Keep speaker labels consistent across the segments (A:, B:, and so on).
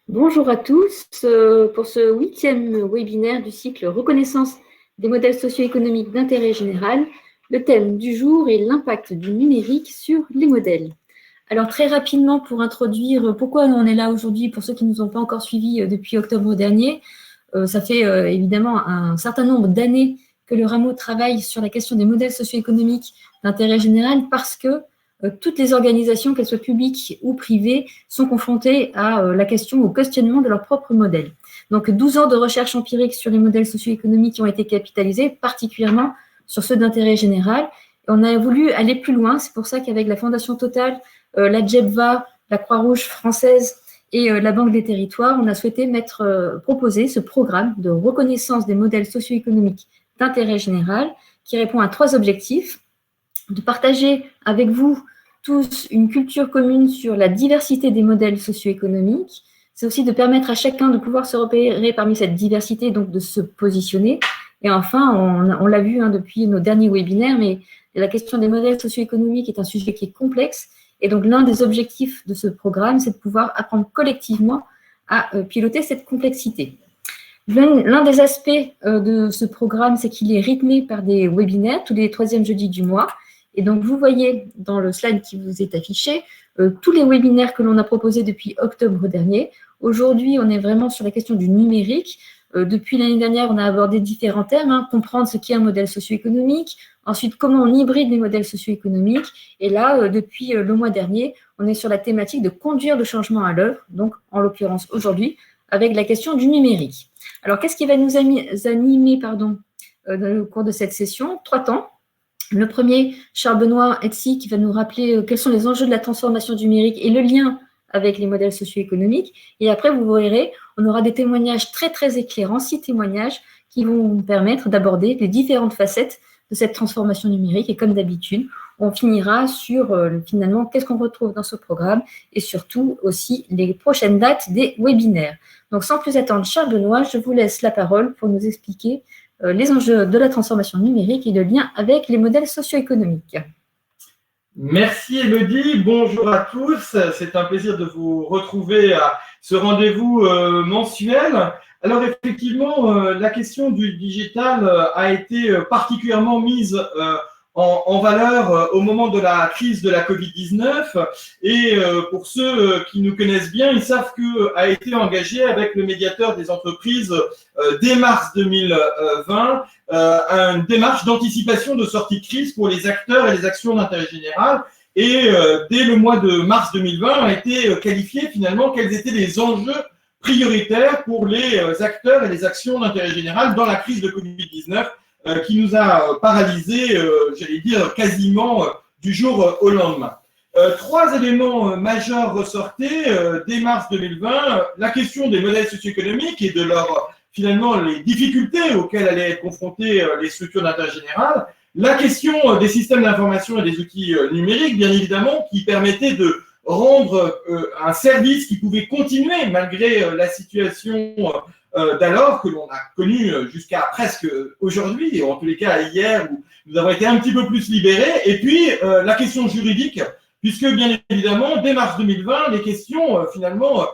A: Bonjour à tous. Pour ce 8e webinaire du cycle Reconnaissance des modèles socio-économiques d'intérêt général, le thème du jour est l'impact du numérique sur les modèles. Alors très rapidement, pour introduire pourquoi on est là aujourd'hui, pour ceux qui ne nous ont pas encore suivis depuis octobre dernier, ça fait évidemment un certain nombre d'années que le Rameau travaille sur la question des modèles socio-économiques d'intérêt général parce que toutes les organisations, qu'elles soient publiques ou privées, sont confrontées à la question, au questionnement de leur propre modèle. Donc 12 ans de recherche empirique sur les modèles socio-économiques ont été capitalisés, particulièrement sur ceux d'intérêt général. Et on a voulu aller plus loin, c'est pour ça qu'avec la Fondation Total, la JEBVA, la Croix-Rouge française et la Banque des Territoires, on a souhaité proposer ce programme de reconnaissance des modèles socio-économiques d'intérêt général qui répond à 3 objectifs: de partager avec vous tous une culture commune sur la diversité des modèles socio-économiques. C'est aussi de permettre à chacun de pouvoir se repérer parmi cette diversité, donc de se positionner. Et enfin, on l'a vu depuis nos derniers webinaires, mais la question des modèles socio-économiques est un sujet qui est complexe. Et donc, l'un des objectifs de ce programme, c'est de pouvoir apprendre collectivement à piloter cette complexité. L'un des aspects de ce programme, c'est qu'il est rythmé par des webinaires tous les 3e jeudis du mois. Et donc, vous voyez dans le slide qui vous est affiché tous les webinaires que l'on a proposés depuis octobre dernier. Aujourd'hui, on est vraiment sur la question du numérique. Depuis l'année dernière, on a abordé différents thèmes, comprendre ce qu'est un modèle socio-économique, ensuite comment on hybride les modèles socio-économiques. Et là, depuis le mois dernier, on est sur la thématique de conduire le changement à l'œuvre, donc en l'occurrence aujourd'hui, avec la question du numérique. Alors, qu'est-ce qui va nous animer dans le cours de cette session? 3 temps. Le premier, Charles Benoît Etsy, qui va nous rappeler quels sont les enjeux de la transformation numérique et le lien avec les modèles socio-économiques. Et après, vous verrez, on aura des témoignages très, très éclairants, 6 témoignages qui vont nous permettre d'aborder les différentes facettes de cette transformation numérique. Et comme d'habitude, on finira sur finalement qu'est-ce qu'on retrouve dans ce programme et surtout aussi les prochaines dates des webinaires. Donc, sans plus attendre, Charles Benoît, je vous laisse la parole pour nous expliquer les enjeux de la transformation numérique et le lien avec les modèles socio-économiques.
B: Merci Elodie, bonjour à tous, c'est un plaisir de vous retrouver à ce rendez-vous mensuel. Alors effectivement, la question du digital a été particulièrement mise en valeur au moment de la crise de la Covid-19 et pour ceux qui nous connaissent bien, ils savent qu'a été engagé avec le médiateur des entreprises dès mars 2020 une démarche d'anticipation de sortie de crise pour les acteurs et les actions d'intérêt général. Et dès le mois de mars 2020 a été qualifié finalement quels étaient les enjeux prioritaires pour les acteurs et les actions d'intérêt général dans la crise de Covid-19 qui nous a paralysés, j'allais dire, quasiment du jour au lendemain. 3 éléments majeurs ressortaient dès mars 2020, la question des modèles socio-économiques et de leur finalement les difficultés auxquelles allaient être confrontées les structures d'intérêt général, la question des systèmes d'information et des outils numériques, bien évidemment, qui permettaient de rendre un service qui pouvait continuer malgré la situation d'alors que l'on a connue jusqu'à presque aujourd'hui, et en tous les cas hier, où nous avons été un petit peu plus libérés, et puis la question juridique, puisque bien évidemment, dès mars 2020, les questions finalement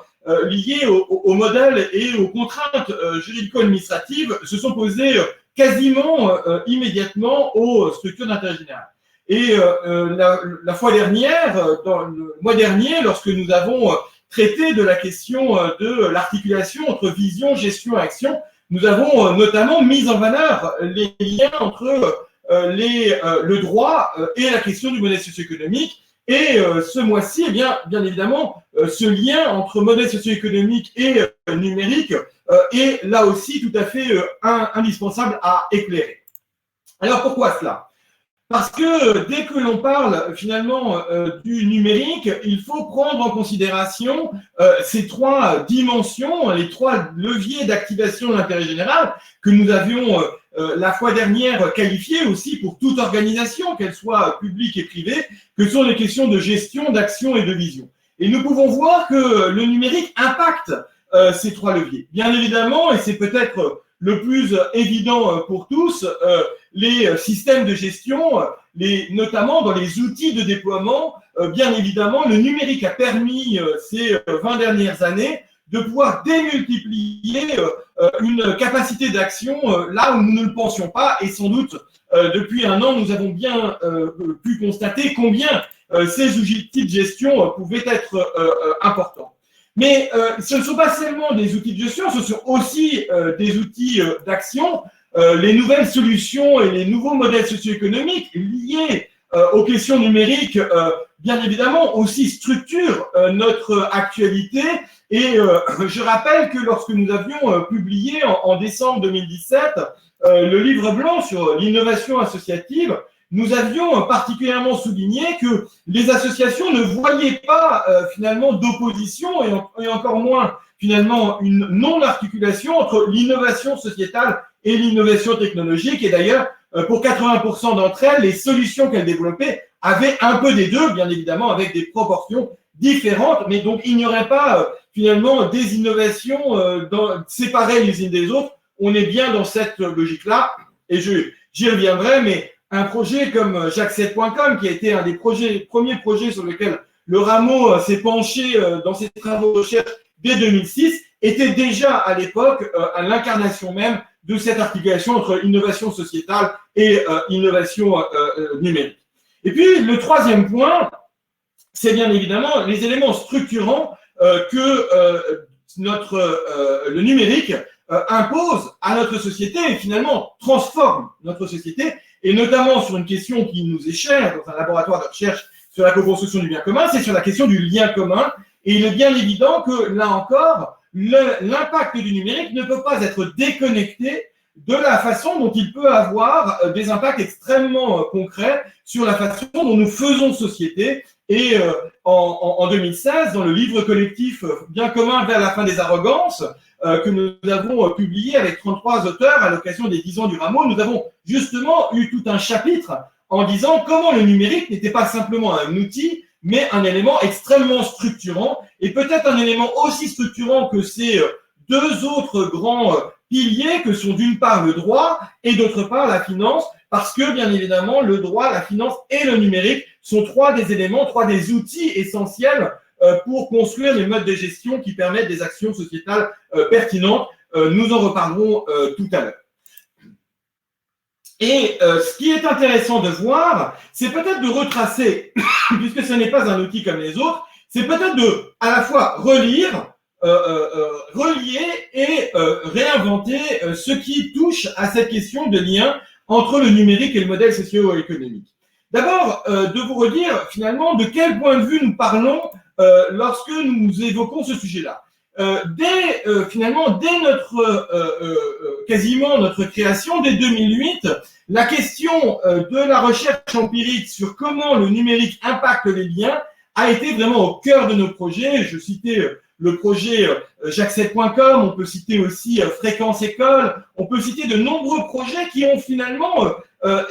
B: liées au modèle et aux contraintes juridico-administratives se sont posées quasiment immédiatement aux structures d'intérêt général. Et la fois dernière, dans le mois dernier, lorsque nous avons traité de la question de l'articulation entre vision, gestion et action, nous avons notamment mis en valeur les liens entre le droit et la question du modèle socio-économique. Et ce mois-ci, eh bien évidemment, ce lien entre modèle socio-économique et numérique est là aussi tout à fait indispensable à éclairer. Alors pourquoi cela? Parce que dès que l'on parle finalement du numérique, il faut prendre en considération ces 3 dimensions, les 3 leviers d'activation de l'intérêt général que nous avions la fois dernière qualifiés aussi pour toute organisation, qu'elle soit publique et privée, que sont les questions de gestion, d'action et de vision. Et nous pouvons voir que le numérique impacte ces 3 leviers. Bien évidemment, et c'est peut-être le plus évident pour tous, les systèmes de gestion, notamment dans les outils de déploiement, bien évidemment, le numérique a permis ces 20 dernières années de pouvoir démultiplier une capacité d'action là où nous ne le pensions pas. Et sans doute, depuis un an, nous avons bien pu constater combien ces outils de gestion pouvaient être importants. Mais ce ne sont pas seulement des outils de gestion, ce sont aussi des outils d'action. Les nouvelles solutions et les nouveaux modèles socio-économiques liés aux questions numériques, bien évidemment, aussi structurent notre actualité. Et je rappelle que lorsque nous avions publié en décembre 2017 le livre blanc sur l'innovation associative, nous avions particulièrement souligné que les associations ne voyaient pas finalement d'opposition et encore moins finalement une non-articulation entre l'innovation sociétale et l'innovation technologique. Et d'ailleurs, pour 80% d'entre elles, les solutions qu'elles développaient avaient un peu des deux, bien évidemment, avec des proportions différentes. Mais donc, il n'y aurait pas finalement des innovations séparées les unes des autres. On est bien dans cette logique-là. Et j'y reviendrai, mais un projet comme Jacques7.com, qui a été un des premiers projets sur lesquels le Rameau s'est penché dans ses travaux de recherche dès 2006, était déjà à l'époque à l'incarnation même de cette articulation entre innovation sociétale et innovation numérique. Et puis, le troisième point, c'est bien évidemment les éléments structurants que le numérique impose à notre société et finalement transforme notre société, et notamment sur une question qui nous est chère dans un laboratoire de recherche sur la co-construction du bien commun, c'est sur la question du lien commun. Et il est bien évident que, là encore, l'impact du numérique ne peut pas être déconnecté de la façon dont il peut avoir des impacts extrêmement concrets sur la façon dont nous faisons société. Et en 2016, dans le livre collectif Bien commun vers la fin des arrogances, que nous avons publié avec 33 auteurs à l'occasion des 10 ans du Rameau, nous avons justement eu tout un chapitre en disant comment le numérique n'était pas simplement un outil, mais un élément extrêmement structurant, et peut-être un élément aussi structurant que ces deux autres grands piliers que sont d'une part le droit et d'autre part la finance, parce que bien évidemment le droit, la finance et le numérique sont trois des éléments, trois des outils essentiels pour construire les modes de gestion qui permettent des actions sociétales pertinentes. Nous en reparlerons tout à l'heure. Et ce qui est intéressant de voir, c'est peut-être de retracer, puisque ce n'est pas un outil comme les autres, c'est peut-être de à la fois relire, relier et réinventer ce qui touche à cette question de lien entre le numérique et le modèle socio-économique. D'abord, de vous redire finalement de quel point de vue nous parlons lorsque nous évoquons ce sujet-là. Finalement, dès quasiment notre création, dès 2008, la question de la recherche empirique sur comment le numérique impacte les liens a été vraiment au cœur de nos projets. Je citais le projet Jacques7.com, on peut citer aussi Fréquence École, on peut citer de nombreux projets qui ont finalement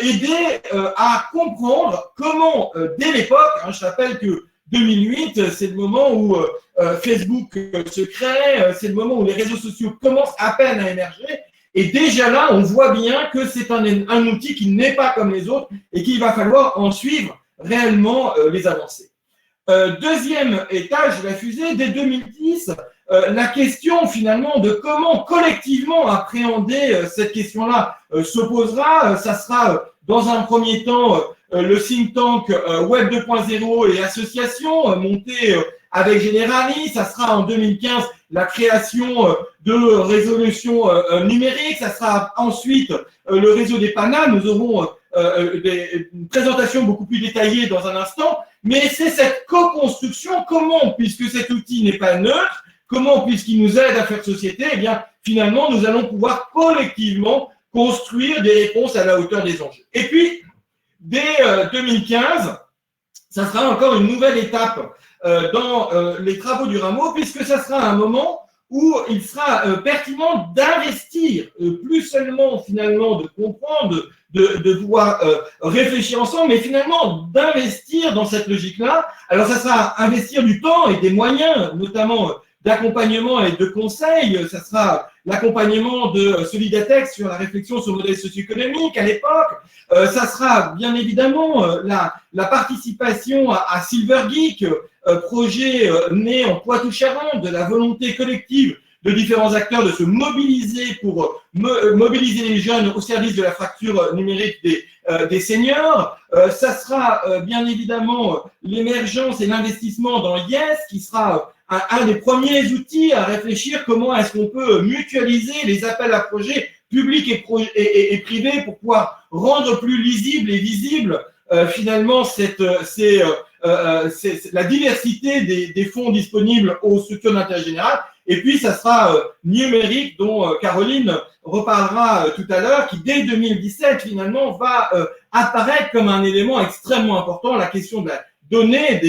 B: aidé à comprendre comment, dès l'époque, je rappelle que 2008, c'est le moment où Facebook se crée, c'est le moment où les réseaux sociaux commencent à peine à émerger. Et déjà là, on voit bien que c'est un outil qui n'est pas comme les autres et qu'il va falloir en suivre réellement les avancées. Deuxième étage de la fusée, dès 2010, la question finalement de comment collectivement appréhender cette question-là se posera. Ça sera dans un premier temps le think tank Web 2.0 et associations monté avec Generali. Ça sera en 2015 la création de résolutions numériques. Ça sera ensuite le réseau des PANA. Nous aurons une présentation beaucoup plus détaillée dans un instant. Mais c'est cette co-construction. Comment, puisque cet outil n'est pas neutre, comment, puisqu'il nous aide à faire société, eh bien, finalement, nous allons pouvoir collectivement construire des réponses à la hauteur des enjeux. Et puis, dès 2015, ça sera encore une nouvelle étape dans les travaux du Rameau, puisque ça sera un moment où il sera pertinent d'investir, plus seulement finalement de comprendre, de pouvoir réfléchir ensemble, mais finalement d'investir dans cette logique-là. Alors ça sera investir du temps et des moyens, notamment d'accompagnement et de conseil. Ça sera l'accompagnement de Solidatex sur la réflexion sur le modèle socio-économique à l'époque. Ça sera bien évidemment la participation à Silver Geek, projet né en Poitou-Charentes, de la volonté collective de différents acteurs de se mobiliser pour mobiliser les jeunes au service de la fracture numérique des seniors. Ça sera bien évidemment l'émergence et l'investissement dans Yes, qui sera un des premiers outils à réfléchir comment est-ce qu'on peut mutualiser les appels à projets publics et privés pour pouvoir rendre plus lisible et visible finalement la diversité des fonds disponibles aux structures d'intérêt général. Et puis, ça sera numérique, dont Caroline reparlera tout à l'heure, qui dès 2017, finalement, va apparaître comme un élément extrêmement important, la question de la donnée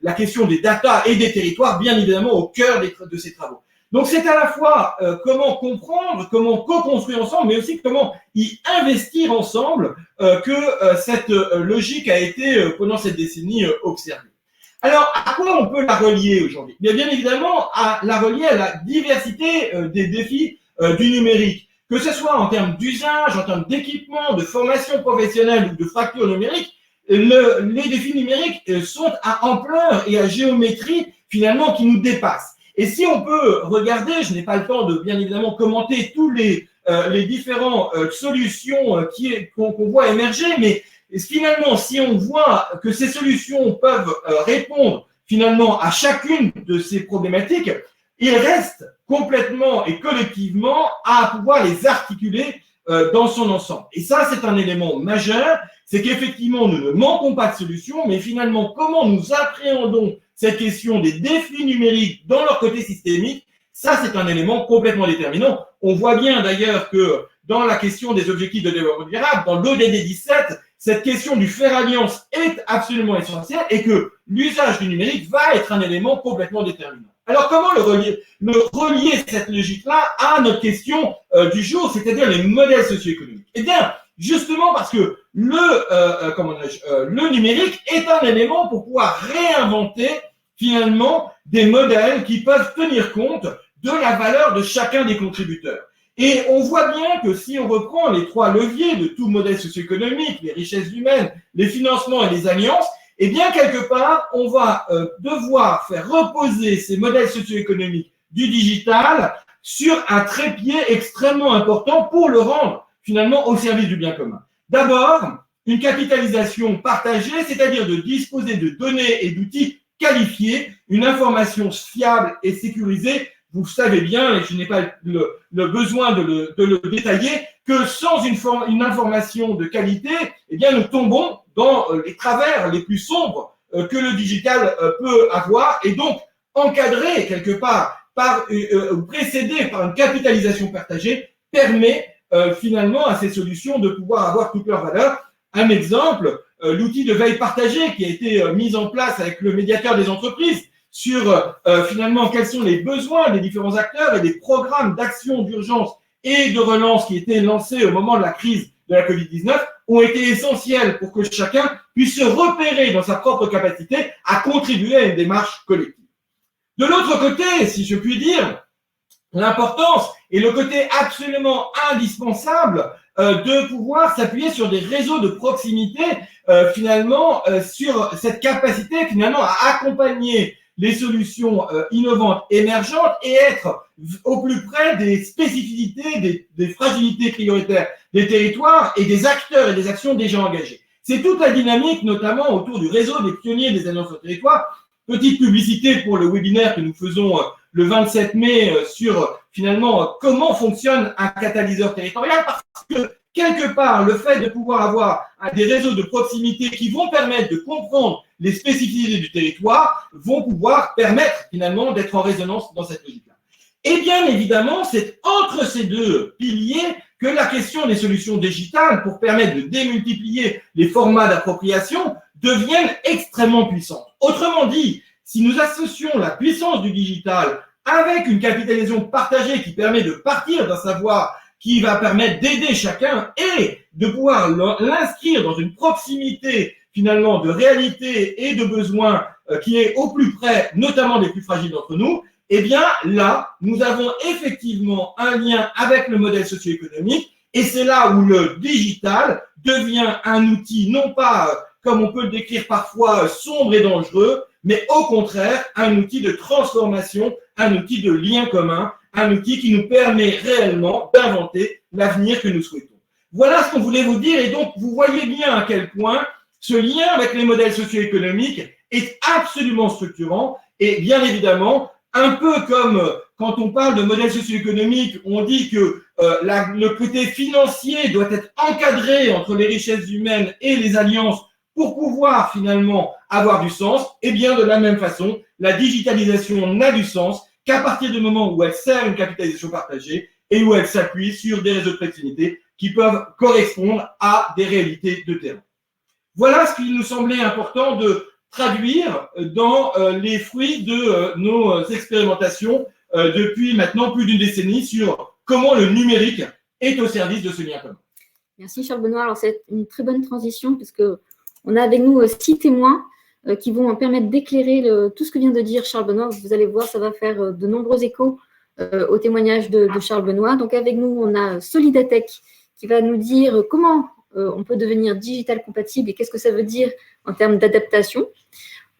B: la question des data et des territoires, bien évidemment, au cœur de ces travaux. Donc, c'est à la fois comment comprendre, comment co-construire ensemble, mais aussi comment y investir ensemble que cette logique a été, pendant cette décennie, observée. Alors, à quoi on peut la relier aujourd'hui? Bien évidemment, la relier à la diversité des défis du numérique, que ce soit en termes d'usage, en termes d'équipement, de formation professionnelle ou de fracture numérique. Les défis numériques sont à ampleur et à géométrie finalement qui nous dépassent. Et si on peut regarder, je n'ai pas le temps de bien évidemment commenter tous les différentes solutions qu'on voit émerger, mais finalement, si on voit que ces solutions peuvent répondre finalement à chacune de ces problématiques, il reste complètement et collectivement à pouvoir les articuler dans son ensemble. Et ça, c'est un élément majeur, c'est qu'effectivement, nous ne manquons pas de solutions, mais finalement, comment nous appréhendons cette question des défis numériques dans leur côté systémique, ça, c'est un élément complètement déterminant. On voit bien d'ailleurs que dans la question des objectifs de développement durable, dans l'ODD 17, cette question du faire alliance est absolument essentielle et que l'usage du numérique va être un élément complètement déterminant. Alors, comment relier cette logique-là à notre question du jour, c'est-à-dire les modèles socio-économiques? Eh bien, justement parce que le numérique est un élément pour pouvoir réinventer finalement des modèles qui peuvent tenir compte de la valeur de chacun des contributeurs. Et on voit bien que si on reprend les trois leviers de tout modèle socio-économique, les richesses humaines, les financements et les alliances, eh bien, quelque part, on va devoir faire reposer ces modèles socio-économiques du digital sur un trépied extrêmement important pour le rendre finalement au service du bien commun. D'abord, une capitalisation partagée, c'est-à-dire de disposer de données et d'outils qualifiés, une information fiable et sécurisée. Vous savez bien, et je n'ai pas le besoin de le détailler, que sans une information de qualité, eh bien, nous tombons dans les travers les plus sombres que le digital peut avoir, et donc encadré quelque part ou précédé par une capitalisation partagée permet finalement à ces solutions de pouvoir avoir toute leur valeur. Un exemple, l'outil de veille partagée qui a été mis en place avec le médiateur des entreprises sur finalement quels sont les besoins des différents acteurs et des programmes d'action d'urgence et de relance qui étaient lancés au moment de la crise de la Covid-19 ont été essentiels pour que chacun puisse se repérer dans sa propre capacité à contribuer à une démarche collective. De l'autre côté, si je puis dire, l'importance et le côté absolument indispensable de pouvoir s'appuyer sur des réseaux de proximité, finalement, sur cette capacité finalement à accompagner les solutions innovantes, émergentes et être au plus près des spécificités, des fragilités prioritaires des territoires et des acteurs et des actions déjà engagées. C'est toute la dynamique, notamment autour du réseau des pionniers des alliances au territoire. Petite publicité pour le webinaire que nous faisons le 27 mai sur finalement comment fonctionne un catalyseur territorial, parce que quelque part, le fait de pouvoir avoir des réseaux de proximité qui vont permettre de comprendre les spécificités du territoire vont pouvoir permettre finalement d'être en résonance dans cette logique-là. Et bien évidemment, c'est entre ces deux piliers que la question des solutions digitales pour permettre de démultiplier les formats d'appropriation deviennent extrêmement puissantes. Autrement dit, si nous associons la puissance du digital avec une capitalisation partagée qui permet de partir d'un savoir qui va permettre d'aider chacun et de pouvoir l'inscrire dans une proximité finalement de réalité et de besoins qui est au plus près, notamment des plus fragiles d'entre nous, eh bien là, nous avons effectivement un lien avec le modèle socio-économique et c'est là où le digital devient un outil, non pas, comme on peut le décrire parfois, sombre et dangereux, mais au contraire, un outil de transformation, un outil de lien commun, un outil qui nous permet réellement d'inventer l'avenir que nous souhaitons. Voilà ce qu'on voulait vous dire et donc vous voyez bien à quel point ce lien avec les modèles socio-économiques est absolument structurant et bien évidemment, un peu comme quand on parle de modèles socio-économiques, on dit que le côté financier doit être encadré entre les richesses humaines et les alliances pour pouvoir finalement avoir du sens, et bien de la même façon, la digitalisation n'a du sens qu'à partir du moment où elle sert une capitalisation partagée et où elle s'appuie sur des réseaux de proximité qui peuvent correspondre à des réalités de terrain. Voilà ce qu'il nous semblait important de traduire dans les fruits de nos expérimentations depuis maintenant plus d'une décennie sur comment le numérique est au service de ce lien commun.
A: Merci Charles Benoît. Alors c'est une très bonne transition parce qu'on a avec nous 6 témoins qui vont permettre d'éclairer tout ce que vient de dire Charles Benoît. Vous allez voir, ça va faire de nombreux échos au témoignage de Charles Benoît. Donc avec nous, on a Solidatech qui va nous dire comment on peut devenir digital compatible et qu'est-ce que ça veut dire en termes d'adaptation.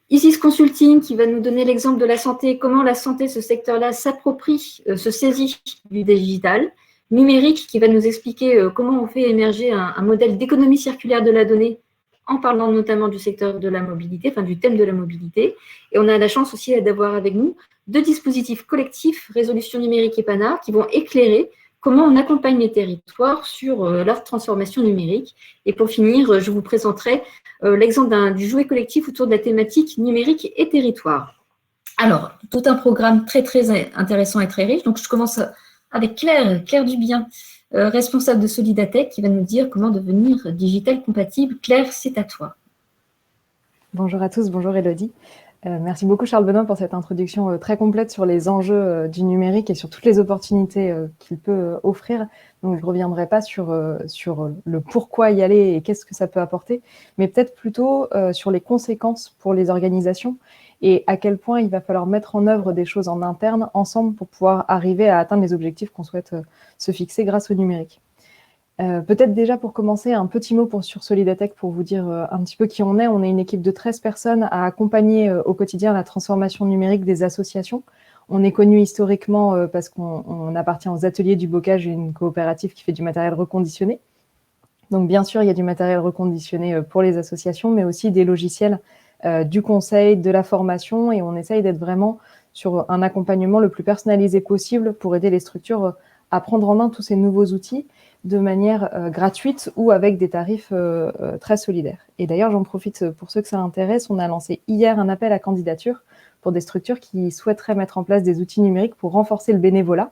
A: Isis Consulting qui va nous donner l'exemple de la santé, comment la santé, ce secteur-là, s'approprie, se saisit du digital. Numérique qui va nous expliquer comment on fait émerger un modèle d'économie circulaire de la donnée en parlant notamment du secteur de la mobilité, enfin du thème de la mobilité. Et on a la chance aussi d'avoir avec nous 2 dispositifs collectifs, Résolution numérique et PANA, qui vont éclairer comment on accompagne les territoires sur leur transformation numérique. Et pour finir, je vous présenterai l'exemple du jouet collectif autour de la thématique numérique et territoire. Alors, tout un programme très, très intéressant et très riche. Donc, je commence avec Claire Dubien, responsable de Solidatech, qui va nous dire comment devenir digital compatible. Claire, c'est à toi.
C: Bonjour à tous, bonjour Élodie. Merci beaucoup Charles Benoît pour cette introduction très complète sur les enjeux du numérique et sur toutes les opportunités qu'il peut offrir. Donc je ne reviendrai pas sur le pourquoi y aller et qu'est-ce que ça peut apporter, mais peut-être plutôt sur les conséquences pour les organisations et à quel point il va falloir mettre en œuvre des choses en interne ensemble pour pouvoir arriver à atteindre les objectifs qu'on souhaite se fixer grâce au numérique. Peut-être déjà pour commencer, un petit mot sur Solidatech pour vous dire un petit peu qui on est. On est une équipe de 13 personnes à accompagner au quotidien la transformation numérique des associations. On est connu historiquement parce qu'on appartient aux ateliers du bocage, une coopérative qui fait du matériel reconditionné. Donc bien sûr, il y a du matériel reconditionné pour les associations, mais aussi des logiciels, du conseil, de la formation, et on essaye d'être vraiment sur un accompagnement le plus personnalisé possible pour aider les structures à prendre en main tous ces nouveaux outils de manière gratuite ou avec des tarifs très solidaires. Et d'ailleurs, j'en profite pour ceux que ça intéresse, on a lancé hier un appel à candidature pour des structures qui souhaiteraient mettre en place des outils numériques pour renforcer le bénévolat,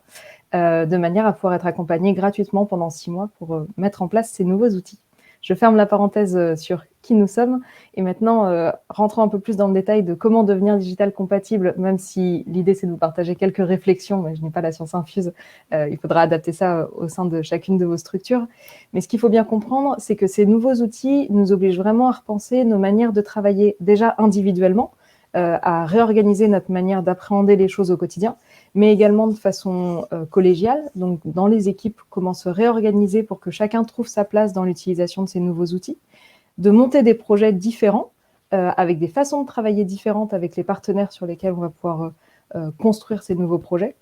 C: de manière à pouvoir être accompagnées gratuitement pendant 6 mois pour mettre en place ces nouveaux outils. Je ferme la parenthèse sur qui nous sommes et maintenant rentrons un peu plus dans le détail de comment devenir digital compatible, même si l'idée c'est de vous partager quelques réflexions, mais je n'ai pas la science infuse, il faudra adapter ça au sein de chacune de vos structures. Mais ce qu'il faut bien comprendre, c'est que ces nouveaux outils nous obligent vraiment à repenser nos manières de travailler déjà individuellement, à réorganiser notre manière d'appréhender les choses au quotidien, mais également de façon collégiale, donc dans les équipes, comment se réorganiser pour que chacun trouve sa place dans l'utilisation de ces nouveaux outils, de monter des projets différents, avec des façons de travailler différentes avec les partenaires sur lesquels on va pouvoir construire ces nouveaux projets.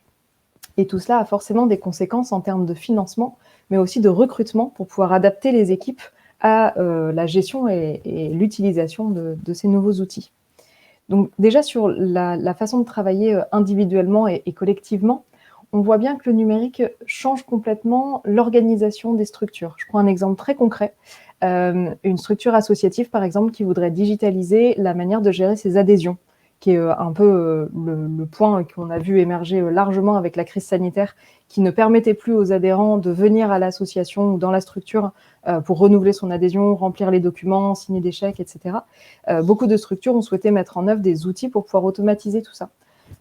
C: Et tout cela a forcément des conséquences en termes de financement, mais aussi de recrutement pour pouvoir adapter les équipes à la gestion et l'utilisation de ces nouveaux outils. Donc déjà sur la façon de travailler individuellement et collectivement, on voit bien que le numérique change complètement l'organisation des structures. Je prends un exemple très concret. Une structure associative, par exemple, qui voudrait digitaliser la manière de gérer ses adhésions, qui est un peu le point qu'on a vu émerger largement avec la crise sanitaire, qui ne permettait plus aux adhérents de venir à l'association ou dans la structure pour renouveler son adhésion, remplir les documents, signer des chèques, etc. Beaucoup de structures ont souhaité mettre en œuvre des outils pour pouvoir automatiser tout ça.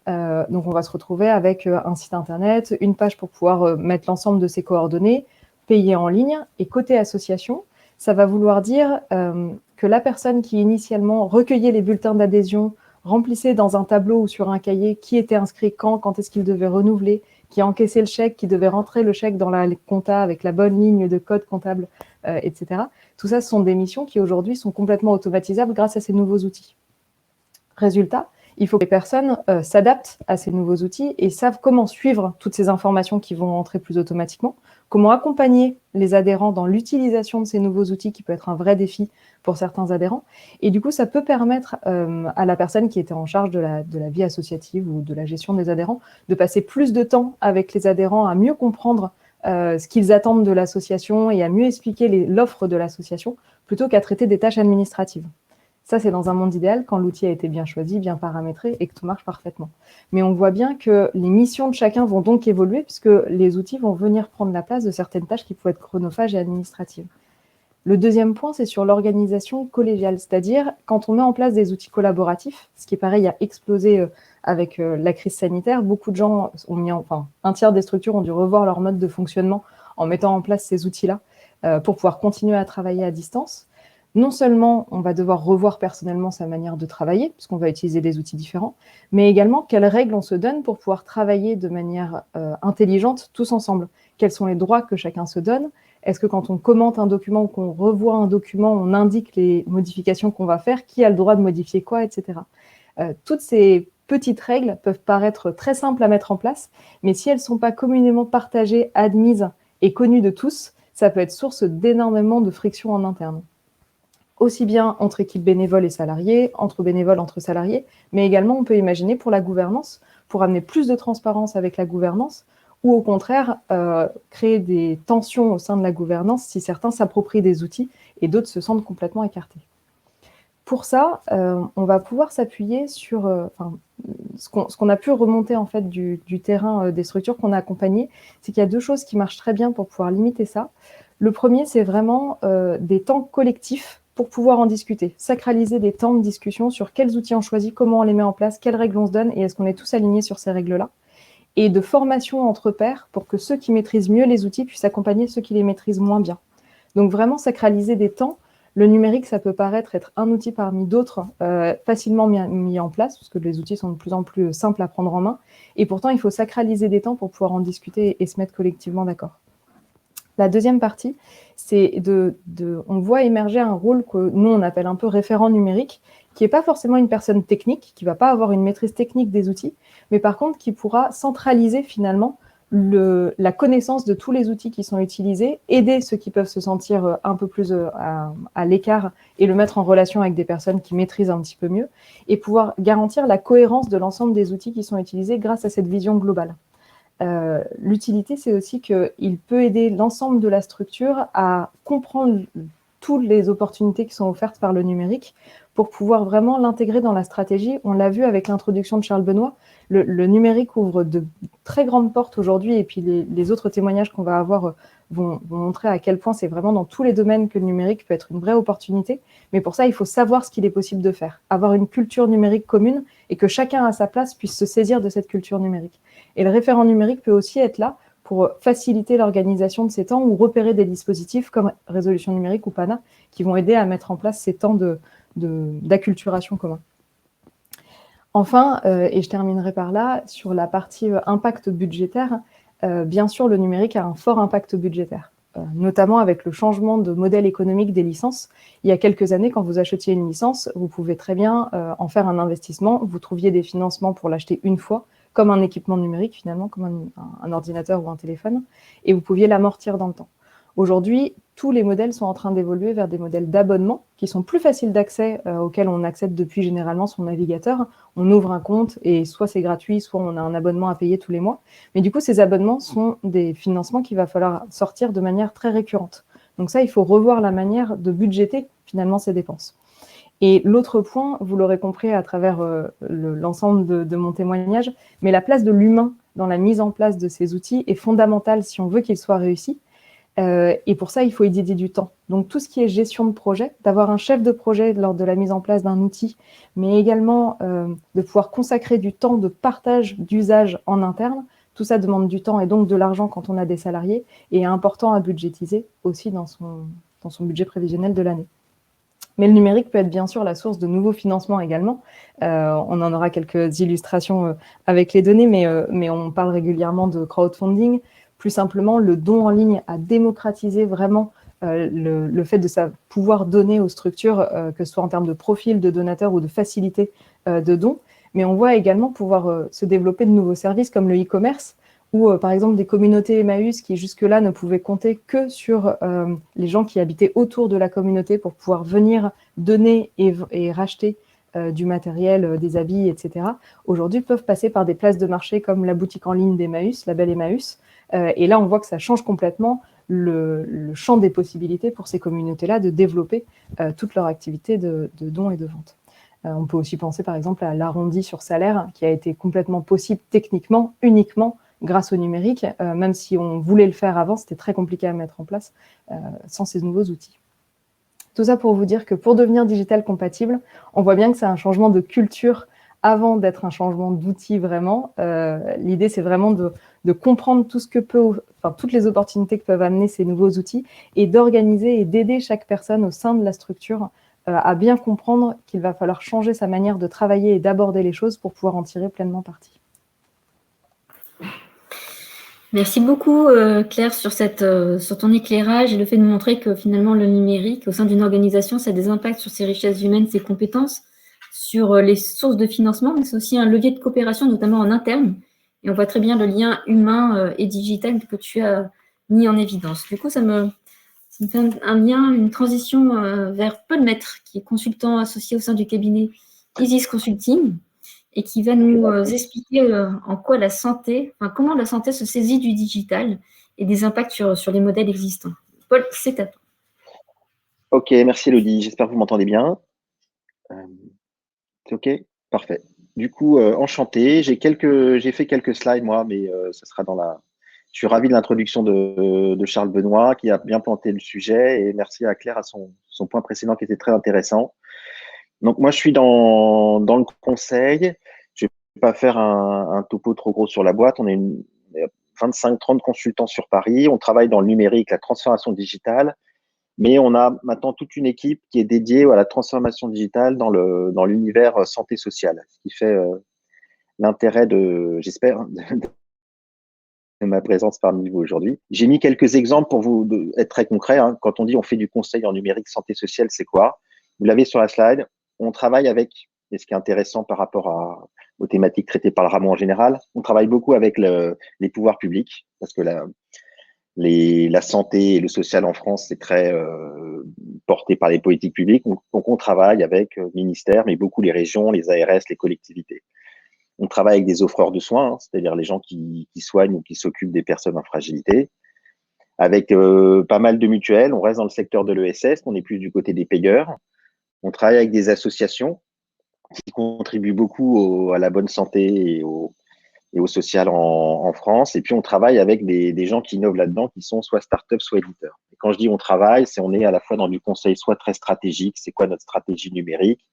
C: Donc on va se retrouver avec un site internet, une page pour pouvoir mettre l'ensemble de ses coordonnées, payer en ligne, et côté association, ça va vouloir dire que la personne qui initialement recueillait les bulletins d'adhésion remplissez dans un tableau ou sur un cahier qui était inscrit quand est-ce qu'il devait renouveler, qui encaissait le chèque, qui devait rentrer le chèque dans la compta avec la bonne ligne de code comptable, etc. Tout ça, ce sont des missions qui aujourd'hui sont complètement automatisables grâce à ces nouveaux outils. Résultat, il faut que les personnes s'adaptent à ces nouveaux outils et savent comment suivre toutes ces informations qui vont rentrer plus automatiquement, comment accompagner les adhérents dans l'utilisation de ces nouveaux outils qui peut être un vrai défi pour certains adhérents. Et du coup, ça peut permettre à la personne qui était en charge de la vie associative ou de la gestion des adhérents de passer plus de temps avec les adhérents à mieux comprendre ce qu'ils attendent de l'association et à mieux expliquer l'offre de l'association plutôt qu'à traiter des tâches administratives. Ça, c'est dans un monde idéal, quand l'outil a été bien choisi, bien paramétré et que tout marche parfaitement. Mais on voit bien que les missions de chacun vont donc évoluer puisque les outils vont venir prendre la place de certaines tâches qui pouvaient être chronophages et administratives. Le deuxième point, c'est sur l'organisation collégiale, c'est-à-dire quand on met en place des outils collaboratifs, ce qui est pareil a explosé avec la crise sanitaire, beaucoup de gens un tiers des structures ont dû revoir leur mode de fonctionnement en mettant en place ces outils-là pour pouvoir continuer à travailler à distance. Non seulement on va devoir revoir personnellement sa manière de travailler, puisqu'on va utiliser des outils différents, mais également quelles règles on se donne pour pouvoir travailler de manière intelligente tous ensemble. Quels sont les droits que chacun se donne? Est-ce que quand on commente un document ou qu'on revoit un document, on indique les modifications qu'on va faire, qui a le droit de modifier quoi, etc. Toutes ces petites règles peuvent paraître très simples à mettre en place, mais si elles ne sont pas communément partagées, admises et connues de tous, ça peut être source d'énormément de frictions en interne. Aussi bien entre équipes bénévoles et salariés, entre bénévoles, entre salariés, mais également on peut imaginer pour la gouvernance, pour amener plus de transparence avec la gouvernance, ou au contraire créer des tensions au sein de la gouvernance si certains s'approprient des outils et d'autres se sentent complètement écartés. Pour ça, on va pouvoir s'appuyer sur ce qu'on a pu remonter en fait du terrain des structures qu'on a accompagnées, c'est qu'il y a deux choses qui marchent très bien pour pouvoir limiter ça. Le premier, c'est vraiment des temps collectifs pour pouvoir en discuter, sacraliser des temps de discussion sur quels outils on choisit, comment on les met en place, quelles règles on se donne et est-ce qu'on est tous alignés sur ces règles-là. Et de formation entre pairs pour que ceux qui maîtrisent mieux les outils puissent accompagner ceux qui les maîtrisent moins bien. Donc vraiment sacraliser des temps. Le numérique, ça peut paraître être un outil parmi d'autres facilement mis en place, parce que les outils sont de plus en plus simples à prendre en main. Et pourtant, il faut sacraliser des temps pour pouvoir en discuter et se mettre collectivement d'accord. La deuxième partie, c'est on voit émerger un rôle que nous, on appelle un peu référent numérique, qui n'est pas forcément une personne technique, qui ne va pas avoir une maîtrise technique des outils, mais par contre qui pourra centraliser finalement la connaissance de tous les outils qui sont utilisés, aider ceux qui peuvent se sentir un peu plus à l'écart et le mettre en relation avec des personnes qui maîtrisent un petit peu mieux, et pouvoir garantir la cohérence de l'ensemble des outils qui sont utilisés grâce à cette vision globale. L'utilité, c'est aussi qu'il peut aider l'ensemble de la structure à comprendre toutes les opportunités qui sont offertes par le numérique pour pouvoir vraiment l'intégrer dans la stratégie. On l'a vu avec l'introduction de Charles Benoît, le numérique ouvre de très grandes portes aujourd'hui et puis les autres témoignages qu'on va avoir vont montrer à quel point c'est vraiment dans tous les domaines que le numérique peut être une vraie opportunité. Mais pour ça, il faut savoir ce qu'il est possible de faire, avoir une culture numérique commune et que chacun à sa place puisse se saisir de cette culture numérique. Et le référent numérique peut aussi être là pour faciliter l'organisation de ces temps ou repérer des dispositifs comme Résolution numérique ou PANA qui vont aider à mettre en place ces temps d'acculturation commun. Enfin, et je terminerai par là, sur la partie impact budgétaire, bien sûr, le numérique a un fort impact budgétaire, notamment avec le changement de modèle économique des licences. Il y a quelques années, quand vous achetiez une licence, vous pouvez très bien en faire un investissement, vous trouviez des financements pour l'acheter une fois, comme un équipement numérique finalement, comme un ordinateur ou un téléphone, et vous pouviez l'amortir dans le temps. Aujourd'hui, tous les modèles sont en train d'évoluer vers des modèles d'abonnement qui sont plus faciles d'accès, auxquels on accède depuis généralement son navigateur. On ouvre un compte et soit c'est gratuit, soit on a un abonnement à payer tous les mois. Mais du coup, ces abonnements sont des financements qu'il va falloir sortir de manière très récurrente. Donc ça, il faut revoir la manière de budgéter finalement ces dépenses. Et l'autre point, vous l'aurez compris à travers l'ensemble de mon témoignage, mais la place de l'humain dans la mise en place de ces outils est fondamentale si on veut qu'ils soient réussis. Et pour ça, il faut y dédier du temps. Donc, tout ce qui est gestion de projet, d'avoir un chef de projet lors de la mise en place d'un outil, mais également de pouvoir consacrer du temps de partage d'usage en interne, tout ça demande du temps et donc de l'argent quand on a des salariés et est important à budgétiser aussi dans son budget prévisionnel de l'année. Mais le numérique peut être bien sûr la source de nouveaux financements également. On en aura quelques illustrations avec les données, mais on parle régulièrement de crowdfunding. Plus simplement, le don en ligne a démocratisé vraiment le fait de pouvoir donner aux structures, que ce soit en termes de profil de donateurs ou de facilité de dons. Mais on voit également pouvoir se développer de nouveaux services comme le e-commerce, ou par exemple des communautés Emmaüs qui jusque-là ne pouvaient compter que sur les gens qui habitaient autour de la communauté pour pouvoir venir donner et racheter du matériel, des habits, etc. Aujourd'hui peuvent passer par des places de marché comme la boutique en ligne d'Emmaüs, la belle Emmaüs. Et là, on voit que ça change complètement le champ des possibilités pour ces communautés-là de développer toute leur activité de dons et de vente. On peut aussi penser par exemple à l'arrondi sur salaire qui a été complètement possible techniquement, uniquement grâce au numérique, même si on voulait le faire avant, c'était très compliqué à mettre en place sans ces nouveaux outils. Tout ça pour vous dire que pour devenir digital compatible, on voit bien que c'est un changement de culture avant d'être un changement d'outil vraiment. L'idée, c'est vraiment de comprendre tout ce que toutes les opportunités que peuvent amener ces nouveaux outils et d'organiser et d'aider chaque personne au sein de la structure à bien comprendre qu'il va falloir changer sa manière de travailler et d'aborder les choses pour pouvoir en tirer pleinement parti.
A: Merci beaucoup Claire sur ton éclairage et le fait de montrer que finalement le numérique au sein d'une organisation, ça a des impacts sur ses richesses humaines, ses compétences, sur les sources de financement, mais c'est aussi un levier de coopération, notamment en interne. Et on voit très bien le lien humain et digital que tu as mis en évidence. Du coup, ça me fait un lien, une transition vers Paul Maître, qui est consultant associé au sein du cabinet Isis Consulting, et qui va nous expliquer en quoi comment la santé se saisit du digital et des impacts sur les modèles existants. Paul, c'est à toi.
D: Ok, merci Elodie, j'espère que vous m'entendez bien. C'est ok? Parfait. Du coup, enchanté, j'ai fait quelques slides moi, mais ça sera Je suis ravi de l'introduction de Charles Benoît qui a bien planté le sujet et merci à Claire à son point précédent qui était très intéressant. Donc moi, je suis dans le conseil. Je vais pas faire un topo trop gros sur la boîte. On est 25-30 consultants sur Paris. On travaille dans le numérique, la transformation digitale, mais on a maintenant toute une équipe qui est dédiée à la transformation digitale dans l'univers santé sociale, ce qui fait l'intérêt j'espère, de ma présence parmi vous aujourd'hui. J'ai mis quelques exemples pour vous être très concret. Hein. Quand on dit on fait du conseil en numérique santé sociale, c'est quoi? Vous l'avez sur la slide. On travaille avec, et ce qui est intéressant par rapport aux thématiques traitées par le Ramon en général, on travaille beaucoup avec les pouvoirs publics parce que la santé et le social en France, c'est très porté par les politiques publiques. Donc, on travaille avec le ministère, mais beaucoup les régions, les ARS, les collectivités. On travaille avec des offreurs de soins, hein, c'est-à-dire les gens qui soignent ou qui s'occupent des personnes en fragilité. Avec pas mal de mutuelles, on reste dans le secteur de l'ESS, on est plus du côté des payeurs. On travaille avec des associations qui contribuent beaucoup à la bonne santé et au social en France. Et puis, on travaille avec des gens qui innovent là-dedans, qui sont soit start-up, soit éditeurs. Et quand je dis on travaille, on est à la fois dans du conseil soit très stratégique, c'est quoi notre stratégie numérique,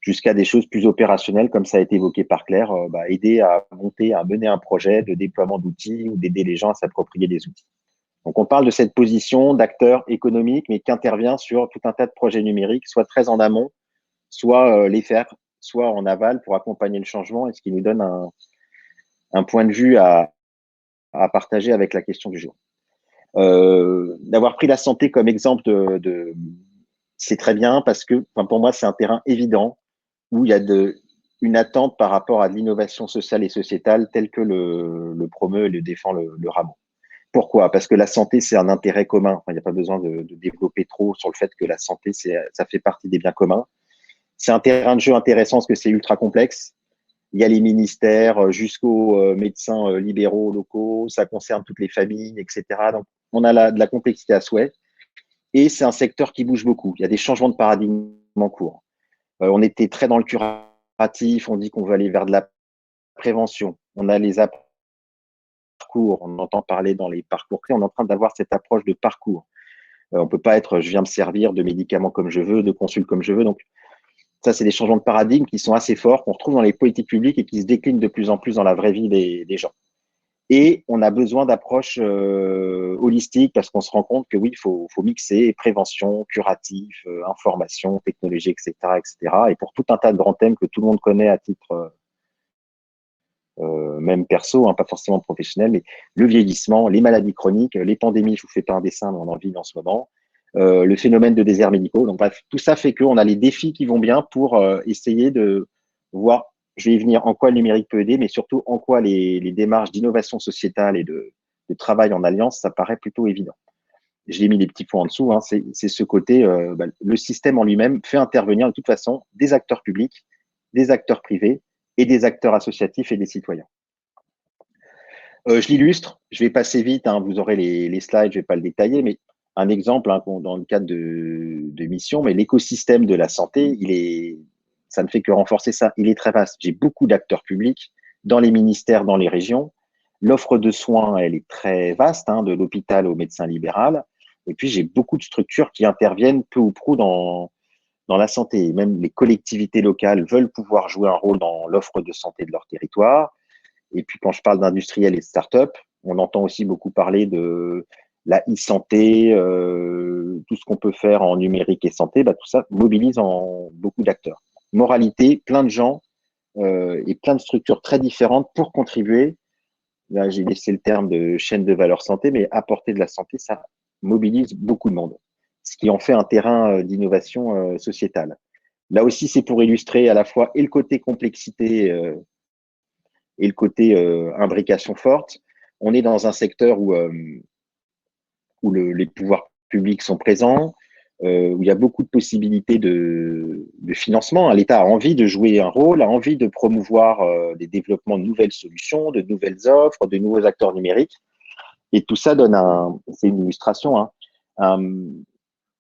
D: jusqu'à des choses plus opérationnelles, comme ça a été évoqué par Claire, aider à mener un projet de déploiement d'outils ou d'aider les gens à s'approprier des outils. Donc, on parle de cette position d'acteur économique, mais qui intervient sur tout un tas de projets numériques, soit très en amont, soit les faire, soit en aval pour accompagner le changement, et ce qui nous donne un point de vue à partager avec la question du jour. D'avoir pris la santé comme exemple c'est très bien parce que pour moi, c'est un terrain évident où il y a une attente par rapport à l'innovation sociale et sociétale telle que le promeut et le défend le Ramon. Pourquoi? Parce que la santé, c'est un intérêt commun. Enfin, il n'y a pas besoin de développer trop sur le fait que la santé, ça fait partie des biens communs. C'est un terrain de jeu intéressant parce que c'est ultra complexe. Il y a les ministères jusqu'aux médecins libéraux locaux, ça concerne toutes les familles, etc. Donc, on a de la complexité à souhait. Et c'est un secteur qui bouge beaucoup. Il y a des changements de paradigme en cours. On était très dans le curatif, on dit qu'on veut aller vers de la prévention. On a les parcours, on entend parler dans les parcours clés, on est en train d'avoir cette approche de parcours. On peut pas être, je viens me servir de médicaments comme je veux, de consultes comme je veux. Donc, ça, c'est des changements de paradigme qui sont assez forts, qu'on retrouve dans les politiques publiques et qui se déclinent de plus en plus dans la vraie vie des gens. Et on a besoin d'approches holistiques parce qu'on se rend compte que oui, il faut mixer prévention, curatif, information, technologie, etc., etc. Et pour tout un tas de grands thèmes que tout le monde connaît à titre même perso, hein, pas forcément professionnel, mais le vieillissement, les maladies chroniques, les pandémies, je vous fais pas un dessin, mais on en vit en ce moment, le phénomène de déserts médicaux. Donc bref, tout ça fait qu'on a les défis qui vont bien pour essayer de voir, je vais y venir, en quoi le numérique peut aider, mais surtout en quoi les démarches d'innovation sociétale et de travail en alliance, ça paraît plutôt évident. Je l'ai mis des petits points en dessous, hein, c'est ce côté, le système en lui-même fait intervenir de toute façon des acteurs publics, des acteurs privés et des acteurs associatifs et des citoyens. Je l'illustre, je vais passer vite, hein, vous aurez les slides, je ne vais pas le détailler, mais un exemple hein, dans le cadre de mission, mais l'écosystème de la santé, ça ne fait que renforcer ça, il est très vaste. J'ai beaucoup d'acteurs publics dans les ministères, dans les régions. L'offre de soins, elle est très vaste, hein, de l'hôpital au médecin libéral. Et puis, j'ai beaucoup de structures qui interviennent peu ou prou dans la santé. Même les collectivités locales veulent pouvoir jouer un rôle dans l'offre de santé de leur territoire. Et puis, quand je parle d'industriels et de start-up, on entend aussi beaucoup parler de la e-santé, tout ce qu'on peut faire en numérique et santé, tout ça mobilise beaucoup d'acteurs. Moralité, plein de gens et plein de structures très différentes pour contribuer. Là, j'ai laissé le terme de chaîne de valeur santé, mais apporter de la santé, ça mobilise beaucoup de monde, ce qui en fait un terrain d'innovation sociétale. Là aussi, c'est pour illustrer à la fois et le côté complexité et le côté imbrication forte. On est dans un secteur où les pouvoirs publics sont présents, où il y a beaucoup de possibilités de financement. L'État a envie de jouer un rôle, a envie de promouvoir des développements de nouvelles solutions, de nouvelles offres, de nouveaux acteurs numériques. Et tout ça donne c'est une illustration, hein,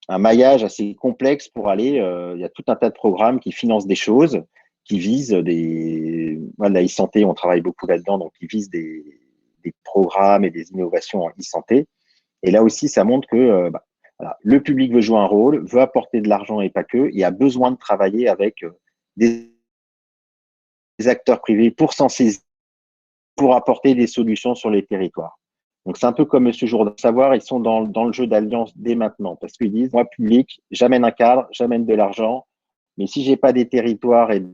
D: un maillage assez complexe pour aller. Il y a tout un tas de programmes qui financent des choses, qui visent la e-santé, on travaille beaucoup là-dedans, donc qui visent des programmes et des innovations en e-santé. Et là aussi, ça montre que voilà, le public veut jouer un rôle, veut apporter de l'argent et pas que, et a besoin de travailler avec des acteurs privés pour s'en saisir, pour apporter des solutions sur les territoires. Donc, c'est un peu comme Monsieur Jourdain. Savoir, ils sont dans le jeu d'alliance dès maintenant, parce qu'ils disent, moi, public, j'amène un cadre, j'amène de l'argent, mais si j'ai pas des territoires et des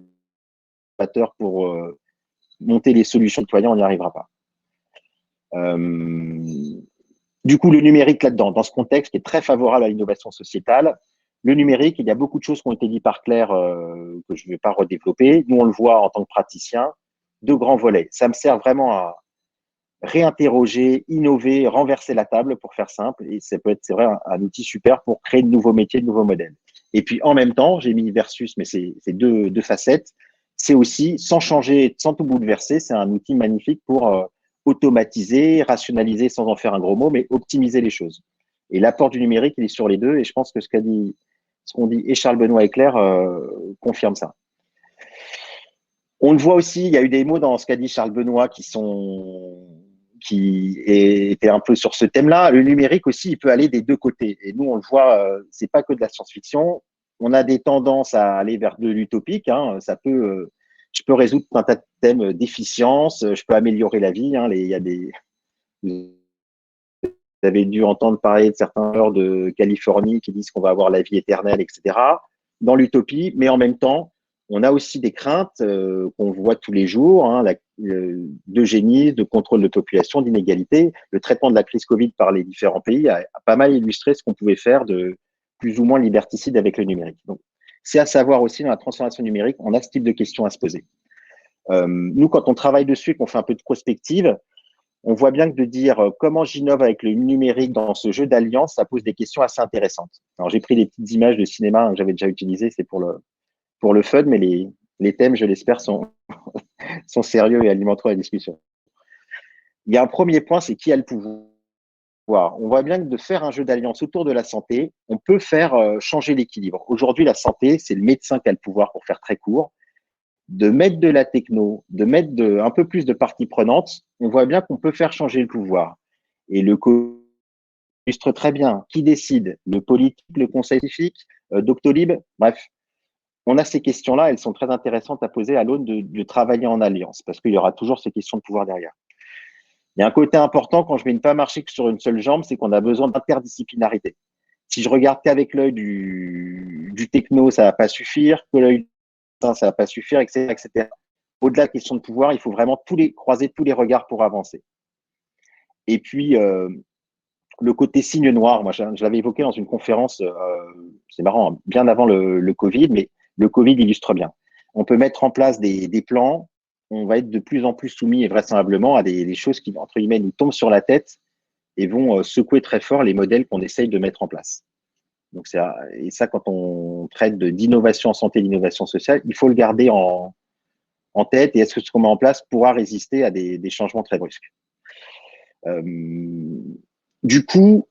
D: acteurs pour monter les solutions citoyennes, on n'y arrivera pas. Du coup, le numérique là-dedans, dans ce contexte qui est très favorable à l'innovation sociétale, le numérique, il y a beaucoup de choses qui ont été dites par Claire que je ne vais pas redévelopper. Nous, on le voit en tant que praticien, deux grands volets. Ça me sert vraiment à réinterroger, innover, renverser la table, pour faire simple. Et ça peut être, c'est vrai, un outil super pour créer de nouveaux métiers, de nouveaux modèles. Et puis, en même temps, j'ai mis versus, mais c'est deux facettes. C'est aussi, sans changer, sans tout bouleverser, c'est un outil magnifique pour automatiser, rationaliser sans en faire un gros mot, mais optimiser les choses. Et l'apport du numérique, il est sur les deux. Et je pense que ce qu'ont dit et Charles Benoît et Claire confirme ça. On le voit aussi, il y a eu des mots dans ce qu'a dit Charles Benoît qui étaient un peu sur ce thème-là. Le numérique aussi, il peut aller des deux côtés. Et nous, on le voit, c'est pas que de la science-fiction. On a des tendances à aller vers de l'utopique. Hein. Je peux résoudre un tas de thèmes d'efficience, je peux améliorer la vie. Hein. Vous avez dû entendre parler de certains joueurs de Californie qui disent qu'on va avoir la vie éternelle, etc. Dans l'utopie, mais en même temps, on a aussi des craintes qu'on voit tous les jours, hein, d'eugénisme, de contrôle de population, d'inégalité. Le traitement de la crise Covid par les différents pays a pas mal illustré ce qu'on pouvait faire de plus ou moins liberticide avec le numérique. Donc, c'est à savoir aussi dans la transformation numérique, on a ce type de questions à se poser. Nous, quand on travaille dessus et qu'on fait un peu de prospective, on voit bien que de dire comment j'innove avec le numérique dans ce jeu d'alliance, ça pose des questions assez intéressantes. Alors, j'ai pris des petites images de cinéma que j'avais déjà utilisées, c'est pour le fun, mais les thèmes, je l'espère, sont sérieux et alimenteront la discussion. Il y a un premier point, c'est qui a le pouvoir. On voit bien que de faire un jeu d'alliance autour de la santé, on peut faire changer l'équilibre. Aujourd'hui, la santé, c'est le médecin qui a le pouvoir, pour faire très court. De mettre de la techno, de mettre un peu plus de parties prenantes, on voit bien qu'on peut faire changer le pouvoir. Et le illustre très bien qui décide, le politique, le conseil scientifique, Doctolib, bref. On a ces questions-là, elles sont très intéressantes à poser à l'aune de travailler en alliance, parce qu'il y aura toujours ces questions de pouvoir derrière. Il y a un côté important quand je mets ne pas marcher que sur une seule jambe, c'est qu'on a besoin d'interdisciplinarité. Si je regarde qu'avec l'œil du techno, ça va pas suffire, que l'œil ça va pas suffire, etc., etc. Au-delà de la question de pouvoir, il faut vraiment croiser tous les regards pour avancer. Et puis, le côté signe noir, moi, je l'avais évoqué dans une conférence, c'est marrant, hein, bien avant le Covid, mais le Covid illustre bien. On peut mettre en place des plans, on va être de plus en plus soumis et vraisemblablement à des choses qui, entre guillemets, nous tombent sur la tête et vont secouer très fort les modèles qu'on essaye de mettre en place. Donc, et ça, quand on traite d'innovation en santé, d'innovation sociale, il faut le garder en tête. Et est-ce que ce qu'on met en place pourra résister à des changements très brusques? Du coup,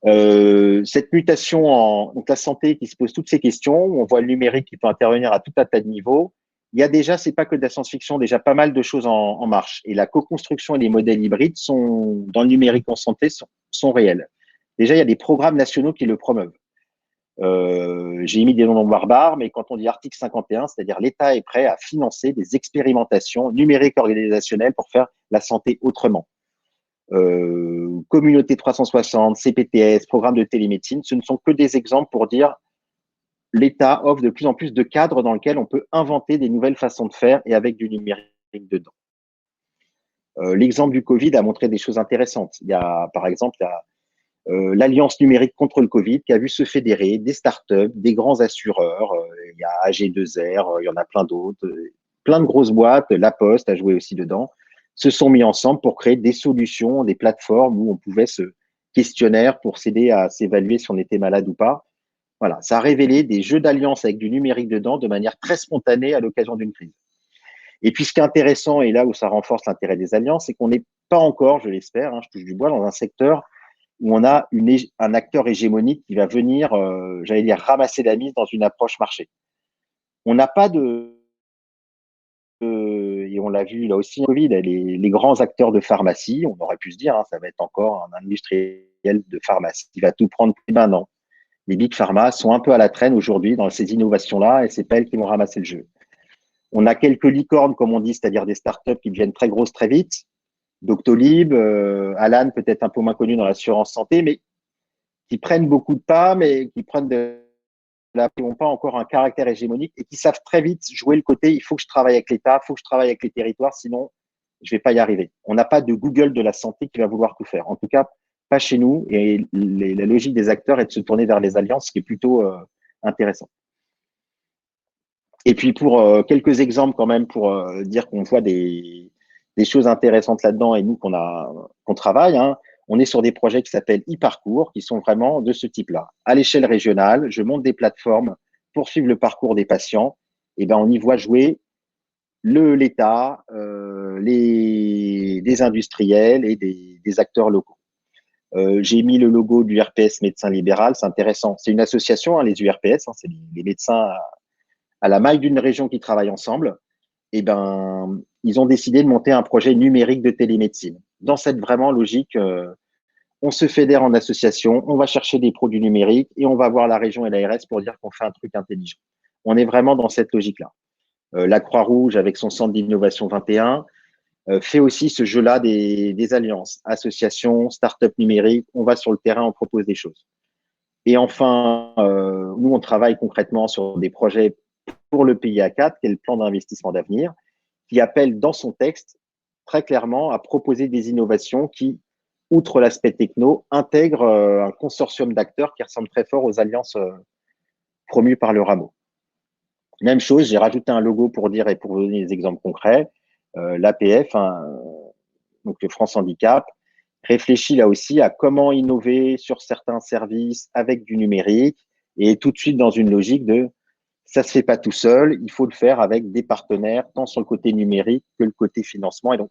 D: cette mutation donc la santé qui se pose toutes ces questions, on voit le numérique qui peut intervenir à tout un tas de niveaux. Il y a déjà, c'est pas que de la science-fiction, déjà pas mal de choses en marche. Et la co-construction et les modèles hybrides dans le numérique en santé sont réels. Déjà, il y a des programmes nationaux qui le promeuvent. J'ai mis des noms barbares, mais quand on dit article 51, c'est-à-dire l'État est prêt à financer des expérimentations numériques organisationnelles pour faire la santé autrement. Communauté 360, CPTS, programme de télémédecine, ce ne sont que des exemples pour dire l'État offre de plus en plus de cadres dans lesquels on peut inventer des nouvelles façons de faire et avec du numérique dedans. L'exemple du Covid a montré des choses intéressantes. Il y a, par exemple, l'Alliance numérique contre le Covid qui a vu se fédérer des startups, des grands assureurs. Il y a AG2R, il y en a plein d'autres. Plein de grosses boîtes, La Poste a joué aussi dedans, se sont mis ensemble pour créer des solutions, des plateformes où on pouvait se questionnaire pour s'aider à s'évaluer si on était malade ou pas. Voilà, ça a révélé des jeux d'alliance avec du numérique dedans de manière très spontanée à l'occasion d'une crise. Et puis, ce qui est intéressant, et là où ça renforce l'intérêt des alliances, c'est qu'on n'est pas encore, je l'espère, je touche du bois, dans un secteur où on a un acteur hégémonique qui va venir, j'allais dire, ramasser la mise dans une approche marché. On n'a pas et on l'a vu là aussi, Covid, les grands acteurs de pharmacie, on aurait pu se dire, ça va être encore un industriel de pharmacie qui va tout prendre plus d'un an. Les big pharma sont un peu à la traîne aujourd'hui dans ces innovations-là et c'est pas elles qui vont ramasser le jeu. On a quelques licornes, comme on dit, c'est-à-dire des startups qui deviennent très grosses très vite. Doctolib, Alan, peut-être un peu moins connu dans l'assurance santé, mais qui prennent beaucoup de pas, mais qui n'ont pas encore un caractère hégémonique et qui savent très vite jouer le côté il faut que je travaille avec l'État, il faut que je travaille avec les territoires, sinon je vais pas y arriver. On n'a pas de Google de la santé qui va vouloir tout faire. En tout cas, pas chez nous. Et la logique des acteurs est de se tourner vers les alliances, ce qui est plutôt intéressant. Et puis pour quelques exemples quand même pour dire qu'on voit des choses intéressantes là-dedans et nous qu'on travaille, on est sur des projets qui s'appellent e-parcours, qui sont vraiment de ce type-là. À l'échelle régionale, je monte des plateformes pour suivre le parcours des patients. Et ben on y voit jouer l'État, des industriels et des acteurs locaux. J'ai mis le logo du RPS Médecins Libéral, c'est intéressant. C'est une association, les URPS, c'est les médecins à la maille d'une région qui travaillent ensemble. Et ben, ils ont décidé de monter un projet numérique de télémédecine. Dans cette vraiment logique, on se fédère en association, on va chercher des produits numériques et on va voir la région et l'ARS pour dire qu'on fait un truc intelligent. On est vraiment dans cette logique-là. La Croix-Rouge, avec son centre d'innovation 21, fait aussi ce jeu-là des alliances, associations, start-up numériques. On va sur le terrain, on propose des choses. Et enfin, nous, on travaille concrètement sur des projets pour le PIA4, qui est le plan d'investissement d'avenir, qui appelle dans son texte très clairement à proposer des innovations qui, outre l'aspect techno, intègrent un consortium d'acteurs qui ressemble très fort aux alliances promues par le rameau. Même chose, j'ai rajouté un logo pour dire et pour vous donner des exemples concrets. L'APF, donc le France Handicap, réfléchit là aussi à comment innover sur certains services avec du numérique et tout de suite dans une logique de ça se fait pas tout seul, il faut le faire avec des partenaires, tant sur le côté numérique que le côté financement. Et donc,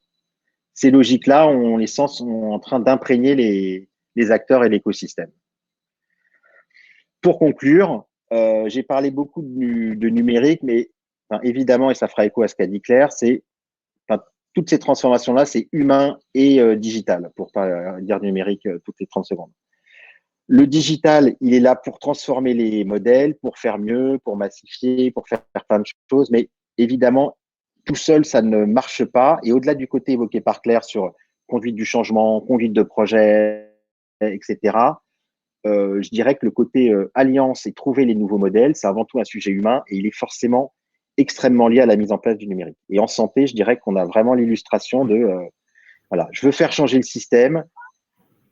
D: ces logiques-là, on les sent sont en train d'imprégner les acteurs et l'écosystème. Pour conclure, j'ai parlé beaucoup de numérique, mais évidemment, et ça fera écho à ce qu'a dit Claire, toutes ces transformations-là, c'est humain et digital, pour pas dire numérique toutes les 30 secondes. Le digital, il est là pour transformer les modèles, pour faire mieux, pour massifier, pour faire plein de choses. Mais évidemment, tout seul, ça ne marche pas. Et au-delà du côté évoqué par Claire sur conduite du changement, conduite de projet, etc. Je dirais que le côté alliance et trouver les nouveaux modèles, c'est avant tout un sujet humain et il est forcément extrêmement lié à la mise en place du numérique. Et en santé, je dirais qu'on a vraiment l'illustration de, voilà, je veux faire changer le système,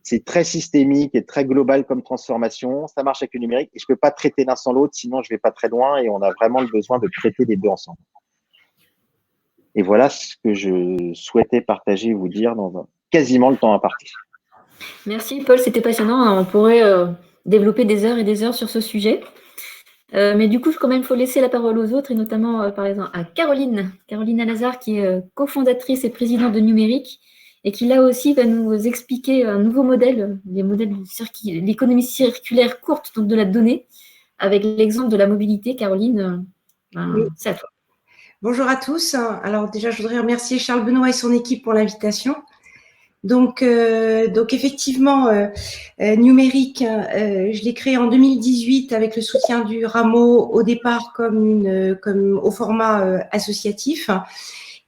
D: c'est très systémique et très global comme transformation, ça marche avec le numérique et je ne peux pas traiter l'un sans l'autre, sinon je ne vais pas très loin et on a vraiment le besoin de traiter les deux ensemble. Et voilà ce que je souhaitais partager et vous dire dans quasiment le temps imparti.
A: Merci Paul, c'était passionnant. On pourrait développer des heures et des heures sur ce sujet. Mais du coup, quand même, il faut laisser la parole aux autres, et notamment, par exemple, à Caroline Alazard, qui est cofondatrice et présidente de Numérique, et qui, là aussi, va nous expliquer un nouveau modèle, l'économie circulaire courte, donc de la donnée, avec l'exemple de la mobilité. Caroline,
E: Oui.
A: c'est à toi.
E: Bonjour à tous. Alors déjà, je voudrais remercier Charles Benoît et son équipe pour l'invitation. Donc effectivement, Numérique, je l'ai créé en 2018 avec le soutien du Rameau au départ comme au format associatif.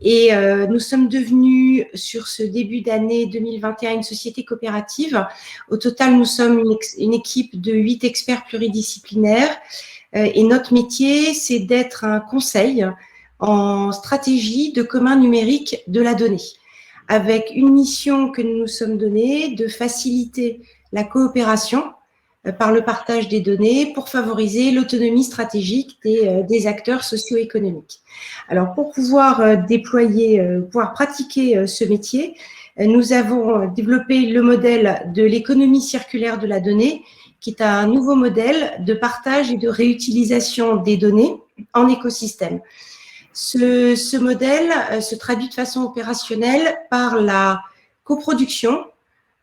E: Et nous sommes devenus sur ce début d'année 2021 une société coopérative. Au total, nous sommes une équipe de 8 experts pluridisciplinaires. Et notre métier, c'est d'être un conseil en stratégie de commun numérique de la donnée, avec une mission que nous nous sommes donnée de faciliter la coopération par le partage des données pour favoriser l'autonomie stratégique des acteurs socio-économiques. Alors, pour pouvoir pouvoir pratiquer ce métier, nous avons développé le modèle de l'économie circulaire de la donnée, qui est un nouveau modèle de partage et de réutilisation des données en écosystème. Ce modèle se traduit de façon opérationnelle par la coproduction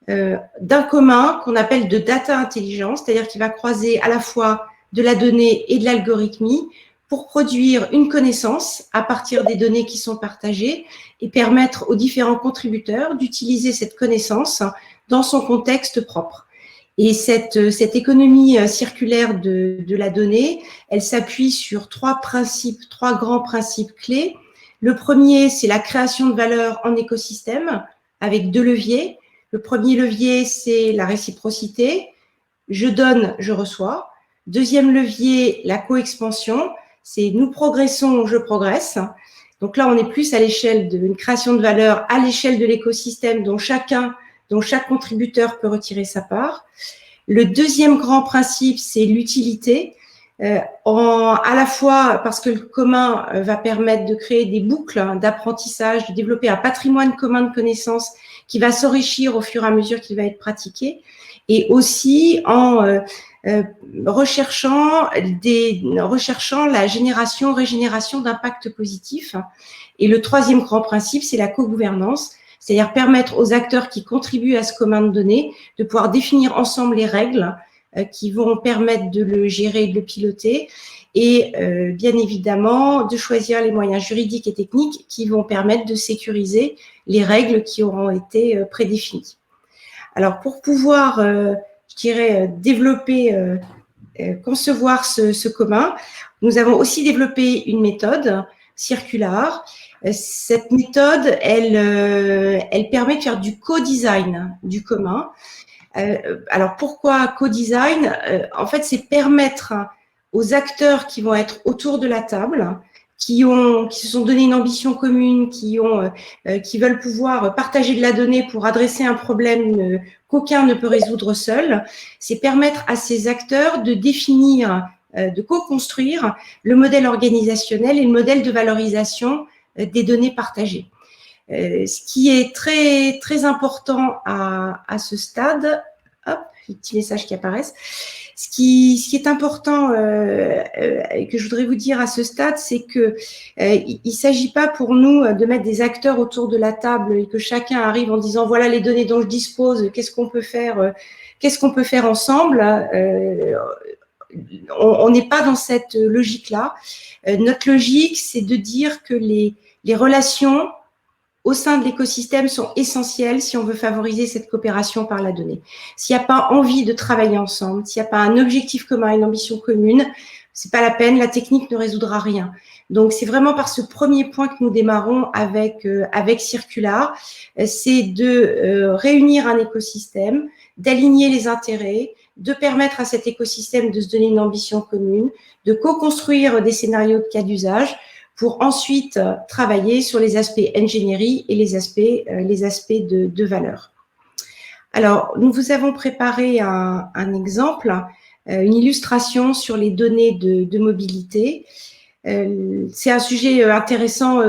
E: d'un commun qu'on appelle de data intelligence, c'est-à-dire qu'il va croiser à la fois de la donnée et de l'algorithmie pour produire une connaissance à partir des données qui sont partagées et permettre aux différents contributeurs d'utiliser cette connaissance dans son contexte propre. Et cette économie circulaire de la donnée, elle s'appuie sur trois grands principes clés. Le premier, c'est la création de valeur en écosystème avec 2 leviers. Le premier levier, c'est la réciprocité. Je donne, je reçois. Deuxième levier, la co-expansion. C'est nous progressons, je progresse. Donc là, on est plus à l'échelle d'une création de valeur, à l'échelle de l'écosystème dont chaque contributeur peut retirer sa part. Le deuxième grand principe, c'est l'utilité. À la fois parce que le commun va permettre de créer des boucles d'apprentissage, de développer un patrimoine commun de connaissances qui va s'enrichir au fur et à mesure qu'il va être pratiqué, et aussi en recherchant la régénération d'impact positif. Et le troisième grand principe, c'est la co-gouvernance, c'est-à-dire permettre aux acteurs qui contribuent à ce commun de données de pouvoir définir ensemble les règles qui vont permettre de le gérer et de le piloter, et bien évidemment de choisir les moyens juridiques et techniques qui vont permettre de sécuriser les règles qui auront été prédéfinies. Alors pour pouvoir, je dirais, développer, concevoir ce commun, nous avons aussi développé une méthode circulaire. Cette méthode, elle permet de faire du co-design du commun. Alors pourquoi co-design? En fait, c'est permettre aux acteurs qui vont être autour de la table, qui se sont donné une ambition commune, qui veulent pouvoir partager de la donnée pour adresser un problème qu'aucun ne peut résoudre seul, c'est permettre à ces acteurs de définir, de co-construire le modèle organisationnel et le modèle de valorisation des données partagées. Ce qui est très, très important à ce stade, hop, les petits messages qui apparaissent. Ce qui est important et que je voudrais vous dire à ce stade, c'est que il ne s'agit pas pour nous de mettre des acteurs autour de la table et que chacun arrive en disant voilà les données dont je dispose, qu'est-ce qu'on peut faire ensemble. On n'est pas dans cette logique-là. Notre logique, c'est de dire que les relations au sein de l'écosystème sont essentielles si on veut favoriser cette coopération par la donnée. S'il n'y a pas envie de travailler ensemble, s'il n'y a pas un objectif commun, une ambition commune, c'est pas la peine, la technique ne résoudra rien. Donc, c'est vraiment par ce premier point que nous démarrons avec Circular, c'est de réunir un écosystème, d'aligner les intérêts, de permettre à cet écosystème de se donner une ambition commune, de co-construire des scénarios de cas d'usage pour ensuite travailler sur les aspects ingénierie et les aspects de valeur. Alors, nous vous avons préparé un exemple, une illustration sur les données de mobilité. C'est un sujet intéressant,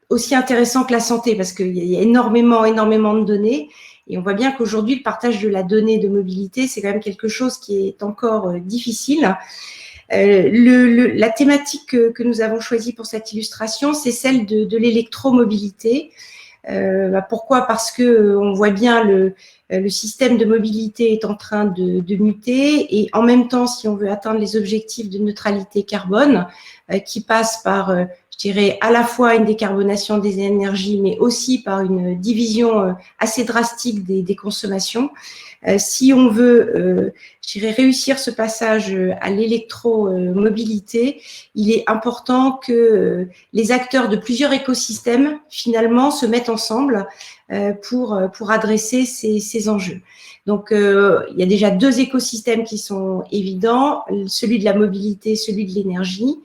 E: aussi intéressant que la santé, parce qu'il y a énormément de données. Et on voit bien qu'aujourd'hui, le partage de la donnée de mobilité, c'est quand même quelque chose qui est encore difficile. La thématique que nous avons choisie pour cette illustration, c'est celle de l'électromobilité. Pourquoi? Parce que on voit bien le système de mobilité est en train de muter, et en même temps, si on veut atteindre les objectifs de neutralité carbone, qui passent par, je dirais, à la fois une décarbonation des énergies, mais aussi par une division assez drastique des consommations. Si on veut, je dirais, réussir ce passage à l'électromobilité, il est important que les acteurs de plusieurs écosystèmes, finalement, se mettent ensemble pour adresser ces enjeux. Donc, il y a déjà deux écosystèmes qui sont évidents, celui de la mobilité, celui de l'énergie,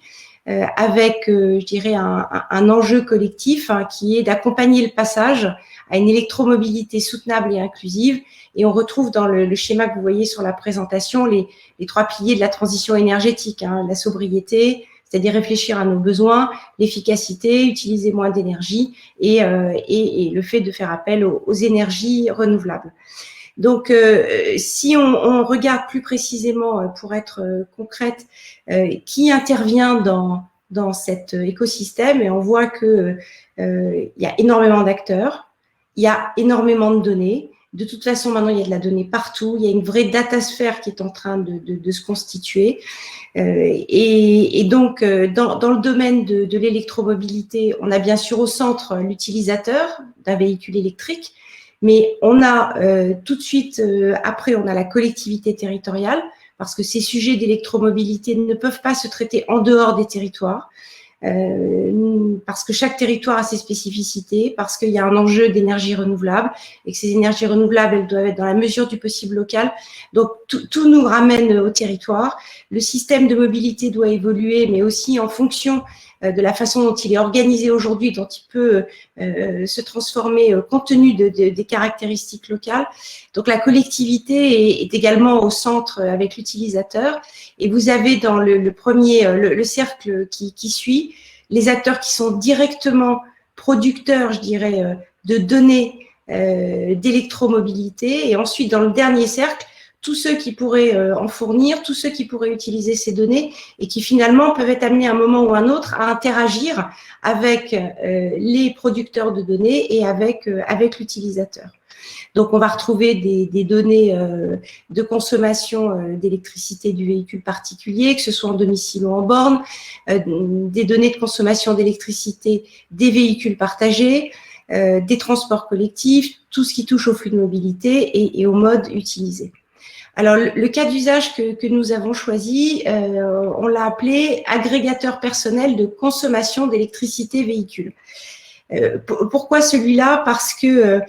E: avec, je dirais, un enjeu collectif qui est d'accompagner le passage à une électromobilité soutenable et inclusive. Et on retrouve dans le schéma que vous voyez sur la présentation les trois piliers de la transition énergétique, la sobriété, c'est-à-dire réfléchir à nos besoins, l'efficacité, utiliser moins d'énergie et le fait de faire appel aux énergies renouvelables. Donc, si on regarde plus précisément, pour être concrète, qui intervient dans cet écosystème, et on voit que il y a énormément d'acteurs, il y a énormément de données. De toute façon, maintenant, il y a de la donnée partout. Il y a une vraie datasphère qui est en train de se constituer. Et donc, dans le domaine de l'électromobilité, on a bien sûr au centre l'utilisateur d'un véhicule électrique, mais on a tout de suite, après, on a la collectivité territoriale, parce que ces sujets d'électromobilité ne peuvent pas se traiter en dehors des territoires. Parce que chaque territoire a ses spécificités, parce qu'il y a un enjeu d'énergie renouvelable et que ces énergies renouvelables, elles doivent être dans la mesure du possible locale. Donc, tout nous ramène au territoire. Le système de mobilité doit évoluer, mais aussi en fonction de la façon dont il est organisé aujourd'hui, dont il peut se transformer compte tenu des caractéristiques locales. Donc, la collectivité est également au centre avec l'utilisateur. Et vous avez dans le premier, le cercle qui suit, les acteurs qui sont directement producteurs, je dirais, de données d'électromobilité. Et ensuite, dans le dernier cercle, tous ceux qui pourraient en fournir, tous ceux qui pourraient utiliser ces données et qui finalement peuvent être amenés à un moment ou à un autre à interagir avec les producteurs de données et avec l'utilisateur. Donc, on va retrouver des données de consommation d'électricité du véhicule particulier, que ce soit en domicile ou en borne, des données de consommation d'électricité des véhicules partagés, des transports collectifs, tout ce qui touche au flux de mobilité et au mode utilisé. Alors, le cas d'usage que nous avons choisi, on l'a appelé agrégateur personnel de consommation d'électricité véhicule. Pourquoi celui-là? Parce que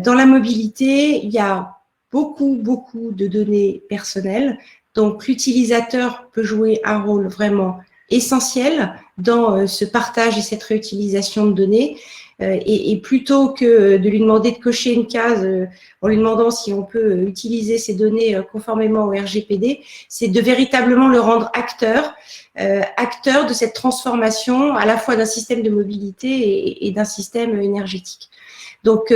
E: dans la mobilité, il y a beaucoup de données personnelles. Donc, l'utilisateur peut jouer un rôle vraiment essentiel dans ce partage et cette réutilisation de données. Et plutôt que de lui demander de cocher une case en lui demandant si on peut utiliser ces données conformément au RGPD, c'est de véritablement le rendre acteur de cette transformation à la fois d'un système de mobilité et d'un système énergétique. Donc,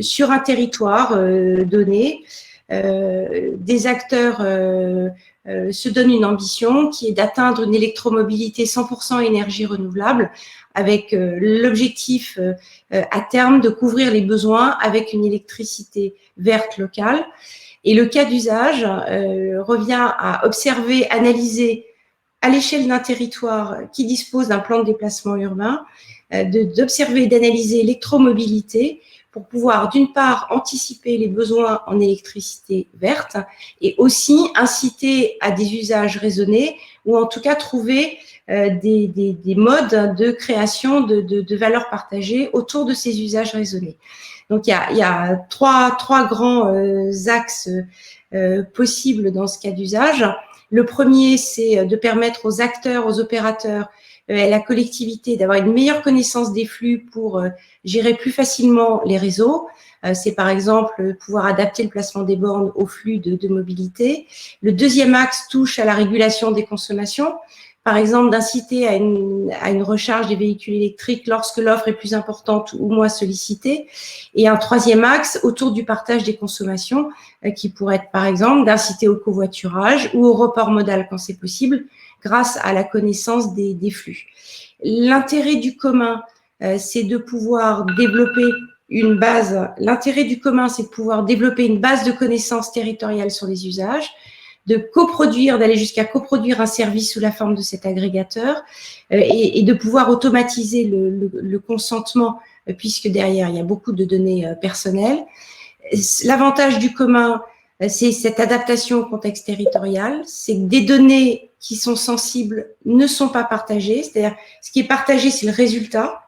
E: sur un territoire donné, des acteurs se donnent une ambition qui est d'atteindre une électromobilité 100% énergie renouvelable avec l'objectif à terme de couvrir les besoins avec une électricité verte locale. Et le cas d'usage revient à observer, analyser à l'échelle d'un territoire qui dispose d'un plan de déplacement urbain, d'observer et d'analyser l'électromobilité pour pouvoir, d'une part, anticiper les besoins en électricité verte et aussi inciter à des usages raisonnés ou en tout cas trouver des modes de création de valeurs partagées autour de ces usages raisonnés. Donc, il y a trois grands axes possibles dans ce cas d'usage. Le premier, c'est de permettre aux acteurs, aux opérateurs et à la collectivité d'avoir une meilleure connaissance des flux pour gérer plus facilement les réseaux. C'est par exemple pouvoir adapter le placement des bornes aux flux de mobilité. Le deuxième axe touche à la régulation des consommations. Par exemple, d'inciter à une recharge des véhicules électriques lorsque l'offre est plus importante ou moins sollicitée. Et un troisième axe autour du partage des consommations, qui pourrait être, par exemple, d'inciter au covoiturage ou au report modal quand c'est possible, grâce à la connaissance des flux. L'intérêt du commun, c'est de pouvoir développer une base. L'intérêt du commun, c'est de pouvoir développer une base de connaissances territoriales sur les usages, de coproduire, d'aller jusqu'à coproduire un service sous la forme de cet agrégateur et de pouvoir automatiser le consentement puisque derrière, il y a beaucoup de données personnelles. L'avantage du commun, c'est cette adaptation au contexte territorial, c'est que des données qui sont sensibles ne sont pas partagées, c'est-à-dire ce qui est partagé, c'est le résultat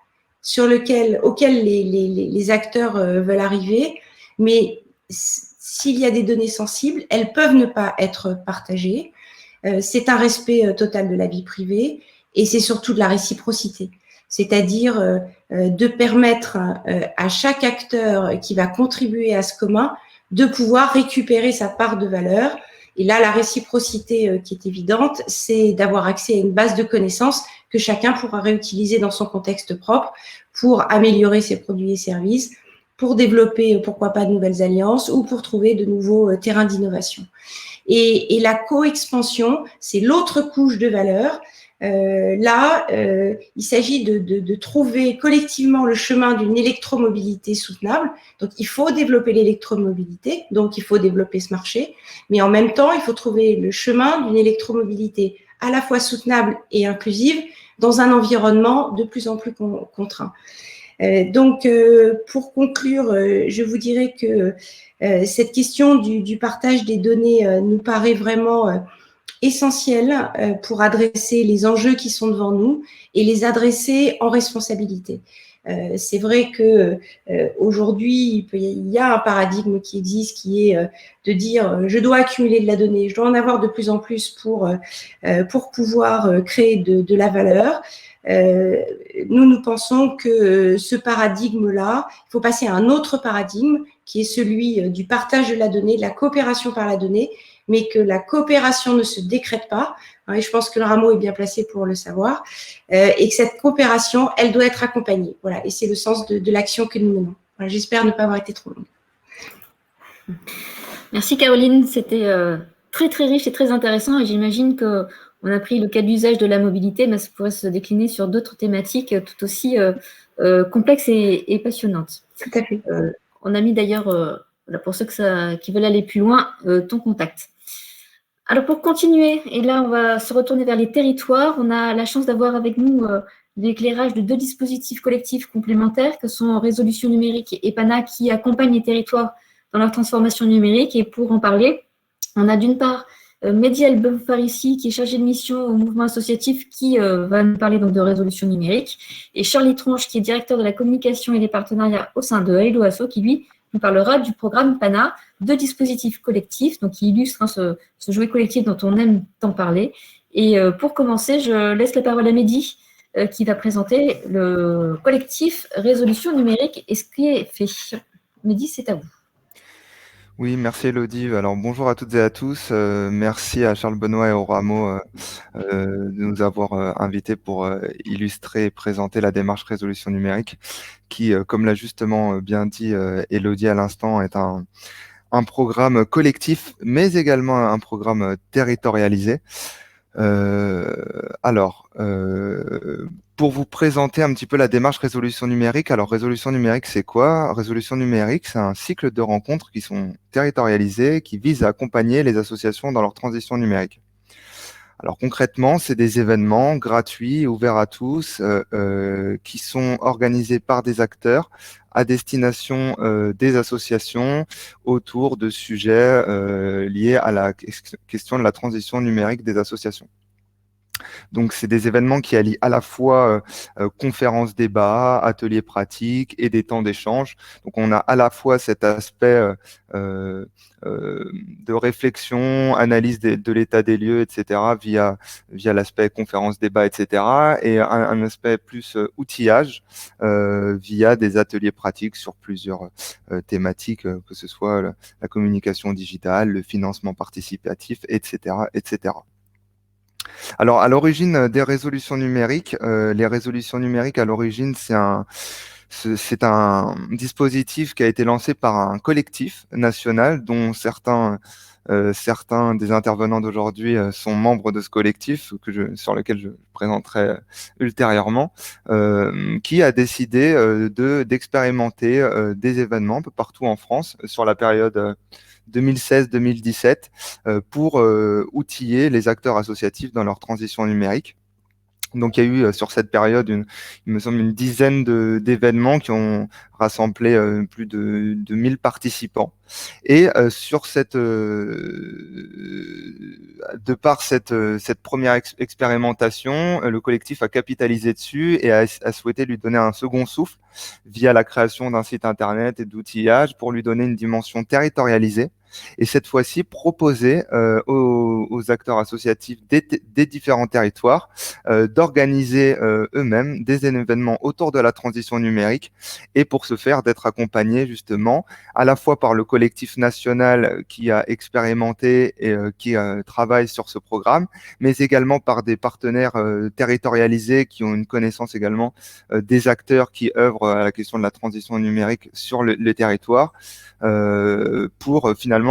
E: auquel les acteurs veulent arriver, mais s'il y a des données sensibles, elles peuvent ne pas être partagées. C'est un respect total de la vie privée et c'est surtout de la réciprocité. C'est-à-dire de permettre à chaque acteur qui va contribuer à ce commun de pouvoir récupérer sa part de valeur. Et là, la réciprocité qui est évidente, c'est d'avoir accès à une base de connaissances que chacun pourra réutiliser dans son contexte propre pour améliorer ses produits et services, pour développer, pourquoi pas, de nouvelles alliances ou pour trouver de nouveaux terrains d'innovation. Et la co-expansion, c'est l'autre couche de valeur. Il s'agit de trouver collectivement le chemin d'une électromobilité soutenable. Donc, il faut développer l'électromobilité, donc il faut développer ce marché. Mais en même temps, il faut trouver le chemin d'une électromobilité à la fois soutenable et inclusive dans un environnement de plus en plus contraint. Donc, pour conclure, je vous dirais que cette question du partage des données nous paraît vraiment essentielle pour adresser les enjeux qui sont devant nous et les adresser en responsabilité. C'est vrai que aujourd'hui, il y a un paradigme qui existe qui est de dire je dois accumuler de la donnée, je dois en avoir de plus en plus pour pouvoir créer de la valeur. Nous pensons que ce paradigme-là, il faut passer à un autre paradigme qui est celui du partage de la donnée, de la coopération par la donnée, mais que la coopération ne se décrète pas, hein, et je pense que le Rameau est bien placé pour le savoir, et que cette coopération, elle doit être accompagnée. Voilà, et c'est le sens de l'action que nous menons. Voilà, j'espère ne pas avoir été trop longue.
A: Merci Caroline, c'était très très riche et très intéressant, et j'imagine que on a pris le cas d'usage de la mobilité, mais ça pourrait se décliner sur d'autres thématiques tout aussi complexes et passionnantes.
E: Tout à fait.
A: On a mis d'ailleurs, pour ceux qui veulent aller plus loin, ton contact. Alors pour continuer, et là on va se retourner vers les territoires, on a la chance d'avoir avec nous l'éclairage de deux dispositifs collectifs complémentaires que sont Résolution Numérique et PANA qui accompagnent les territoires dans leur transformation numérique. Et pour en parler, on a d'une part Mehdi El-Benfarissi, qui est chargé de mission au mouvement associatif, qui va nous parler donc de résolution numérique, et Charlie Tronche, qui est directeur de la communication et des partenariats au sein de Hello Asso, qui lui nous parlera du programme PANA, deux dispositifs collectifs, donc qui illustrent ce jouet collectif dont on aime tant parler. Et pour commencer, je laisse la parole à Mehdi, qui va présenter le collectif Résolution numérique et ce qui est fait. Mehdi, c'est à vous.
F: Oui, merci Elodie. Alors bonjour à toutes et à tous. Merci à Charles Benoît et au Rameau de nous avoir invités pour illustrer et présenter la démarche résolution numérique qui, comme l'a justement bien dit Elodie à l'instant, est un programme collectif, mais également un programme territorialisé. Pour vous présenter un petit peu la démarche résolution numérique, alors résolution numérique, c'est quoi? Résolution numérique, c'est un cycle de rencontres qui sont territorialisées, qui visent à accompagner les associations dans leur transition numérique. Alors concrètement, c'est des événements gratuits, ouverts à tous, qui sont organisés par des acteurs à destination des associations autour de sujets liés à la question de la transition numérique des associations. Donc, c'est des événements qui allient à la fois conférences, débats, ateliers pratiques et des temps d'échange. Donc, on a à la fois cet aspect de réflexion, analyse de l'état des lieux, etc., via l'aspect conférence, débat, etc., et un aspect plus outillage via des ateliers pratiques sur plusieurs thématiques, que ce soit la communication digitale, le financement participatif, etc., etc. Alors, à l'origine des résolutions numériques, les résolutions numériques, à l'origine, c'est un dispositif qui a été lancé par un collectif national dont certains des intervenants d'aujourd'hui sont membres de ce collectif sur lequel je présenterai ultérieurement, qui a décidé d'expérimenter des événements un peu partout en France sur la période 2016-2017 pour outiller les acteurs associatifs dans leur transition numérique. Donc, il y a eu sur cette période, il me semble, une dizaine d'événements qui ont rassemblé plus de 1000 participants. Et de par cette première expérimentation, le collectif a capitalisé dessus et a souhaité lui donner un second souffle via la création d'un site internet et d'outillage pour lui donner une dimension territorialisée. Et cette fois-ci, proposer aux acteurs associatifs des différents territoires d'organiser eux-mêmes des événements autour de la transition numérique, et pour ce faire, d'être accompagnés justement à la fois par le collectif national qui a expérimenté et qui travaille sur ce programme, mais également par des partenaires territorialisés qui ont une connaissance également des acteurs qui œuvrent à la question de la transition numérique sur le territoire, pour finalement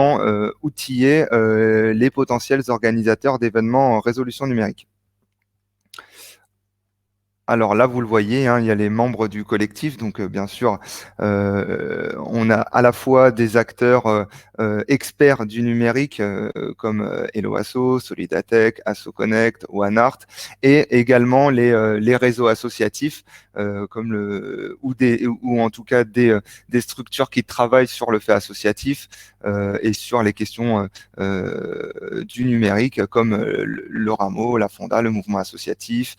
F: outiller les potentiels organisateurs d'événements en résolution numérique. Alors là, vous le voyez, hein, il y a les membres du collectif. Donc, bien sûr, on a à la fois des acteurs experts du numérique comme Helloasso, Solidatech, AssoConnect, OneArt, et également les réseaux associatifs comme ou en tout cas des structures qui travaillent sur le fait associatif et sur les questions du numérique, comme le Rameau, la Fonda, le mouvement associatif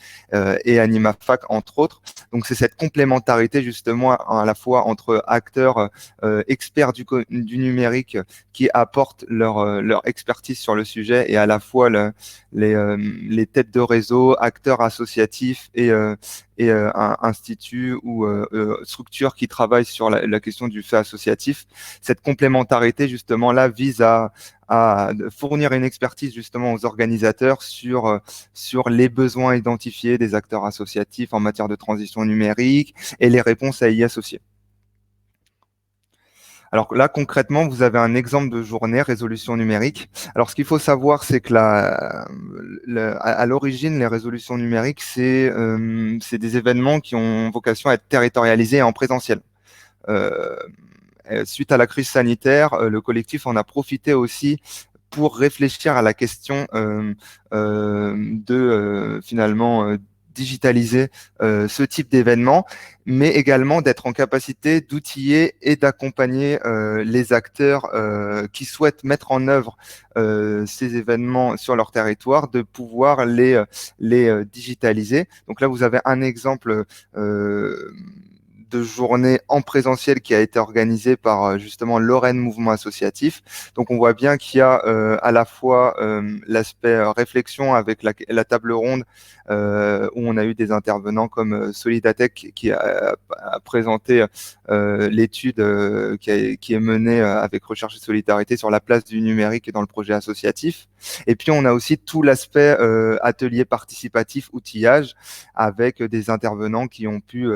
F: et AnimaFac, entre autres. Donc, c'est cette complémentarité justement à la fois entre acteurs experts du numérique qui apportent leur expertise sur le sujet, et à la fois les têtes de réseau, acteurs associatifs et instituts ou structures qui travaillent sur la question du fait associatif. Cette complémentarité justement là vise à fournir une expertise justement aux organisateurs sur les besoins identifiés des acteurs associatifs en matière de transition numérique et les réponses à y associer. Alors là, concrètement, vous avez un exemple de journée résolution numérique. Alors, ce qu'il faut savoir, c'est que à l'origine, les résolutions numériques, c'est des événements qui ont vocation à être territorialisés et en présentiel. Suite à la crise sanitaire, le collectif en a profité aussi pour réfléchir à la question finalement digitaliser ce type d'événement, mais également d'être en capacité d'outiller et d'accompagner les acteurs qui souhaitent mettre en œuvre ces événements sur leur territoire, de pouvoir les digitaliser. Donc là, vous avez un exemple de journée en présentiel qui a été organisée par justement Lorraine Mouvement Associatif. Donc on voit bien qu'il y a à la fois l'aspect réflexion avec la table ronde où on a eu des intervenants comme Solidatech qui a présenté l'étude qui est menée avec Recherche et Solidarité sur la place du numérique dans le projet associatif. Et puis on a aussi tout l'aspect atelier participatif, outillage, avec des intervenants qui ont pu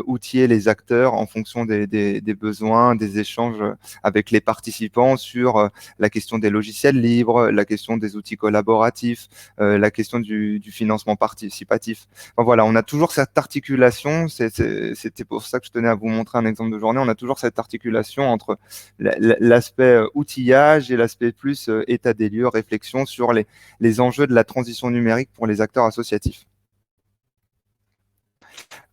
F: outiller les les acteurs en fonction des besoins, des échanges avec les participants sur la question des logiciels libres, la question des outils collaboratifs, la question du financement participatif. Enfin, voilà, on a toujours cette articulation, c'était pour ça que je tenais à vous montrer un exemple de journée, on a toujours cette articulation entre l'aspect outillage et l'aspect plus état des lieux, réflexion sur les enjeux de la transition numérique pour les acteurs associatifs.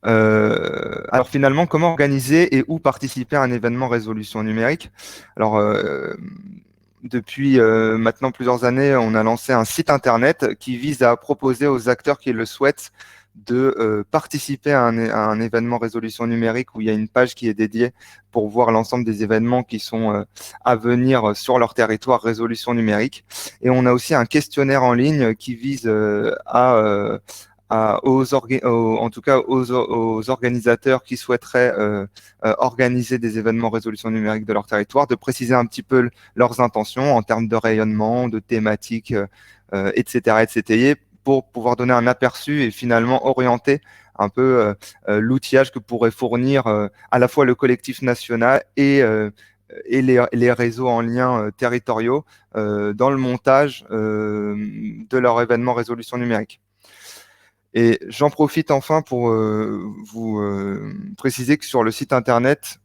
F: Alors finalement, comment organiser et où participer à un événement résolution numérique? Alors, depuis maintenant plusieurs années, on a lancé un site internet qui vise à proposer aux acteurs qui le souhaitent de participer à un événement résolution numérique où il y a une page qui est dédiée pour voir l'ensemble des événements qui sont à venir sur leur territoire résolution numérique. Et on a aussi un questionnaire en ligne qui vise en tout cas aux organisateurs qui souhaiteraient organiser des événements résolution numérique de leur territoire, de préciser un petit peu leurs intentions en termes de rayonnement, de thématiques, etc., etc., pour pouvoir donner un aperçu et finalement orienter un peu l'outillage que pourrait fournir à la fois le collectif national et les réseaux en lien territoriaux dans le montage de leur événement résolution numérique. Et j'en profite enfin pour vous préciser que sur le site internet,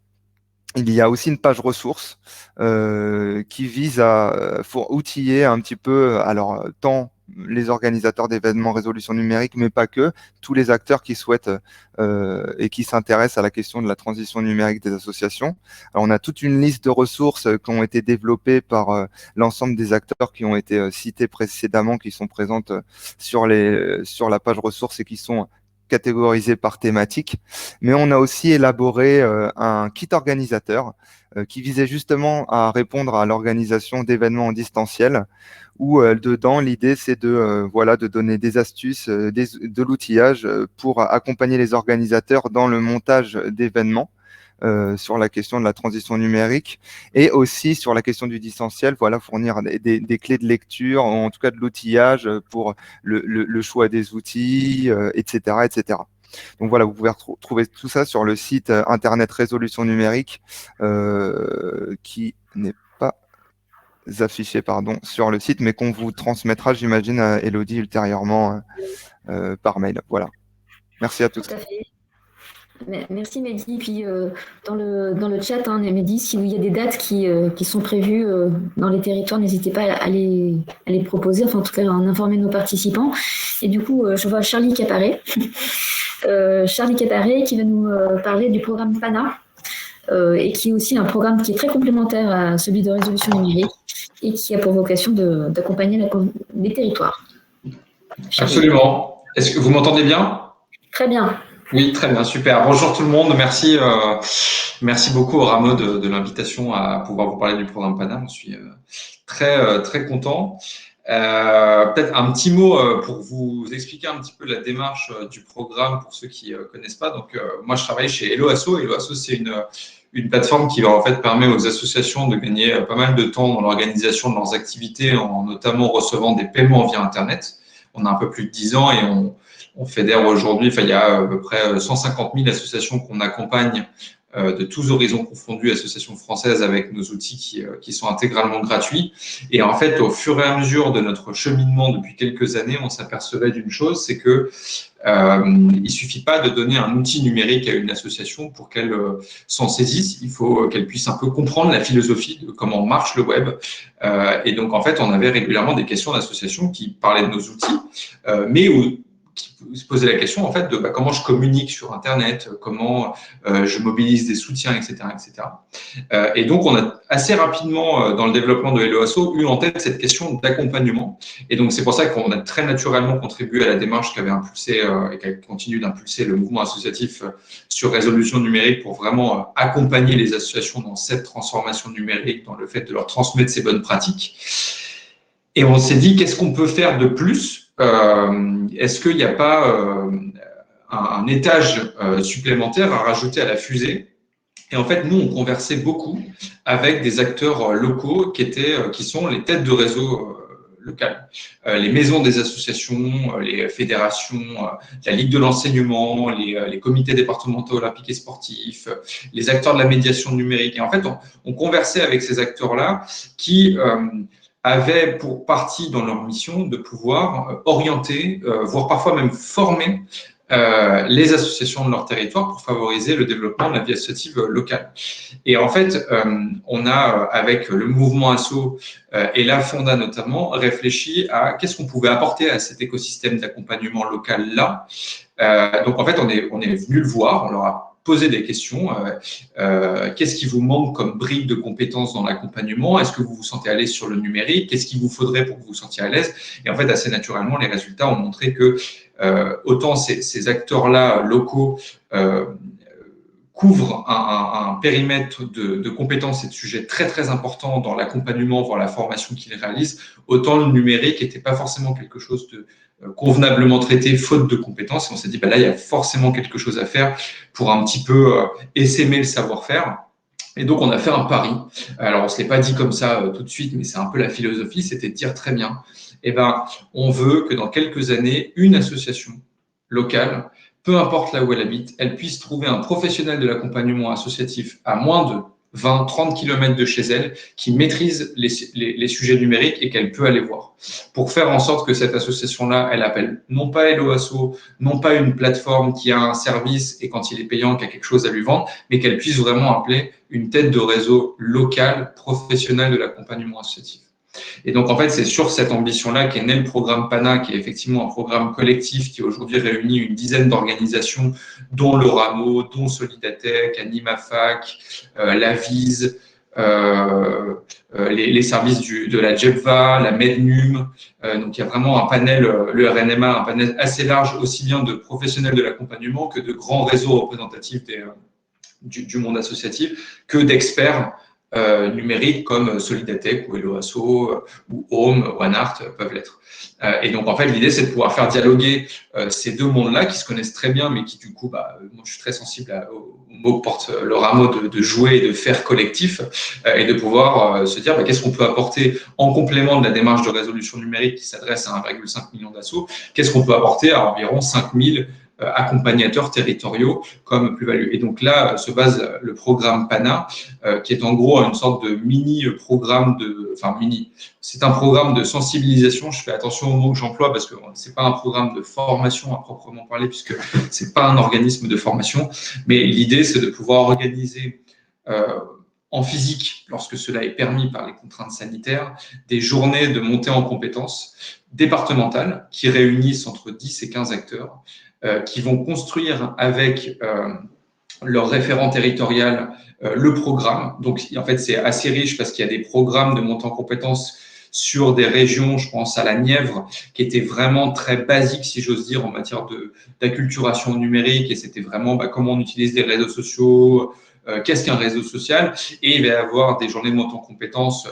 F: il y a aussi une page ressources qui vise à outiller un petit peu, alors tant les organisateurs d'événements résolution numérique, mais pas que, tous les acteurs qui souhaitent et qui s'intéressent à la question de la transition numérique des associations. Alors, on a toute une liste de ressources qui ont été développées par l'ensemble des acteurs qui ont été cités précédemment, qui sont présentes sur la page ressources et qui sont catégorisées par thématique. Mais on a aussi élaboré un kit organisateur qui visait justement à répondre à l'organisation d'événements en distanciel, où dedans, l'idée, c'est de donner des astuces, de l'outillage pour accompagner les organisateurs dans le montage d'événements sur la question de la transition numérique et aussi sur la question du distanciel, fournir des clés de lecture, en tout cas de l'outillage pour le choix des outils, etc., etc. Donc voilà, vous pouvez retrouver tout ça sur le site internet Résolution Numérique qui n'est pas affiché sur le site, mais qu'on vous transmettra, j'imagine, à Elodie ultérieurement par mail. Voilà. Merci à tous.
A: Tout à fait. Merci Mehdi. Puis dans le chat, Mehdi, s'il y a des dates qui sont prévues dans les territoires, n'hésitez pas à les proposer, enfin en tout cas à en informer nos participants. Et du coup, je vois Charlie qui apparaît. Charlie qui apparaît, qui va nous parler du programme PANA, et qui est aussi un programme qui est très complémentaire à celui de résolution numérique et qui a pour vocation d'accompagner les territoires. Charlie.
G: Absolument. Est-ce que vous m'entendez bien?
A: Très bien.
G: Oui, très bien, super. Bonjour tout le monde. Merci, merci beaucoup au Rameau de l'invitation à pouvoir vous parler du programme PANA. Je suis très content. Peut-être un petit mot pour vous expliquer un petit peu la démarche du programme pour ceux qui connaissent pas. Donc, moi, je travaille chez Hello Asso. Hello Asso, c'est une plateforme qui en fait permet aux associations de gagner pas mal de temps dans l'organisation de leurs activités, en notamment recevant des paiements via Internet. On a un peu plus de 10 ans et on fédère aujourd'hui, il y a à peu près 150 000 associations qu'on accompagne de tous horizons confondus, associations françaises, avec nos outils qui sont intégralement gratuits. Et en fait, au fur et à mesure de notre cheminement depuis quelques années, on s'apercevait d'une chose, c'est que il suffit pas de donner un outil numérique à une association pour qu'elle s'en saisisse. Il faut qu'elle puisse un peu comprendre la philosophie de comment marche le web. Et donc, en fait, on avait régulièrement des questions d'associations qui parlaient de nos outils, mais qui se posaient la question en fait de comment je communique sur Internet, comment je mobilise des soutiens, etc., etc. Et donc, on a assez rapidement, dans le développement de Hello Asso, eu en tête cette question d'accompagnement. Et donc, c'est pour ça qu'on a très naturellement contribué à la démarche qu'avait impulsé et qui continue d'impulser le mouvement associatif sur résolution numérique pour vraiment accompagner les associations dans cette transformation numérique, dans le fait de leur transmettre ces bonnes pratiques. Et on s'est dit, qu'est-ce qu'on peut faire de plus ? Est-ce qu'il n'y a pas un étage supplémentaire à rajouter à la fusée? Et en fait, nous, on conversait beaucoup avec des acteurs locaux qui sont les têtes de réseau locales. Les maisons des associations, les fédérations, la Ligue de l'enseignement, les comités départementaux olympiques et sportifs, les acteurs de la médiation numérique. Et en fait, on conversait avec ces acteurs-là qui avaient pour partie dans leur mission de pouvoir orienter, voire parfois même former les associations de leur territoire pour favoriser le développement de la vie associative locale. Et en fait, on a, avec le mouvement Asso et la Fonda notamment, réfléchi à qu'est-ce qu'on pouvait apporter à cet écosystème d'accompagnement local-là. Donc, en fait, on est venu le voir, on leur a posé des questions. Qu'est-ce qui vous manque comme brique de compétences dans l'accompagnement? Est-ce que vous vous sentez à l'aise sur le numérique? Qu'est-ce qu'il vous faudrait pour que vous vous sentiez à l'aise? Et en fait, assez naturellement, les résultats ont montré que autant ces acteurs-là locaux couvrent un périmètre de compétences et de sujets très, très importants dans l'accompagnement, voire la formation qu'ils réalisent, autant le numérique n'était pas forcément quelque chose de convenablement traité, faute de compétences. Et on s'est dit, là, il y a forcément quelque chose à faire pour un petit peu essaimer le savoir-faire. Et donc, on a fait un pari. Alors, on ne se l'est pas dit comme ça tout de suite, mais c'est un peu la philosophie, c'était de dire très bien, on veut que dans quelques années, une association locale, peu importe là où elle habite, elle puisse trouver un professionnel de l'accompagnement associatif à moins de 20-30 km de chez elle qui maîtrise les sujets numériques et qu'elle peut aller voir. Pour faire en sorte que cette association-là, elle appelle non pas Hello Asso, non pas une plateforme qui a un service et quand il est payant, qui a quelque chose à lui vendre, mais qu'elle puisse vraiment appeler une tête de réseau locale, professionnelle de l'accompagnement associatif. Et donc, en fait, c'est sur cette ambition-là qu'est né le programme PANA, qui est effectivement un programme collectif qui aujourd'hui réunit une dizaine d'organisations, dont le Rameau, dont Solidatech, Animafac, l'Avise, les services de la JEPVA, la Mednum. Donc, il y a vraiment un panel, le RNMA, un panel assez large, aussi bien de professionnels de l'accompagnement que de grands réseaux représentatifs du monde associatif, que d'experts numériques comme Solidatech ou Hello Asso ou Home, OneArt peuvent l'être. Et donc, en fait, l'idée, c'est de pouvoir faire dialoguer ces deux mondes-là qui se connaissent très bien, mais qui, du coup, moi, je suis très sensible au mot que porte le Rameau de jouer et de faire collectif et de pouvoir se dire qu'est-ce qu'on peut apporter en complément de la démarche de résolution numérique qui s'adresse à 1,5 million d'assos, qu'est-ce qu'on peut apporter à environ 5000 accompagnateurs territoriaux comme plus-value. Et donc là se base le programme PANA, qui est en gros une sorte de mini-programme c'est un programme de sensibilisation. Je fais attention aux mots que j'emploie parce que c'est pas un programme de formation à proprement parler, puisque c'est pas un organisme de formation, mais l'idée c'est de pouvoir organiser en physique, lorsque cela est permis par les contraintes sanitaires, des journées de montée en compétences départementales qui réunissent entre 10 et 15 acteurs, qui vont construire avec leur référent territorial le programme. Donc, en fait, c'est assez riche parce qu'il y a des programmes de montée en compétences sur des régions, je pense à la Nièvre, qui étaient vraiment très basiques, si j'ose dire, en matière d'acculturation numérique. Et c'était vraiment comment on utilise les réseaux sociaux, qu'est-ce qu'un réseau social. Et il va y avoir des journées de montée en compétences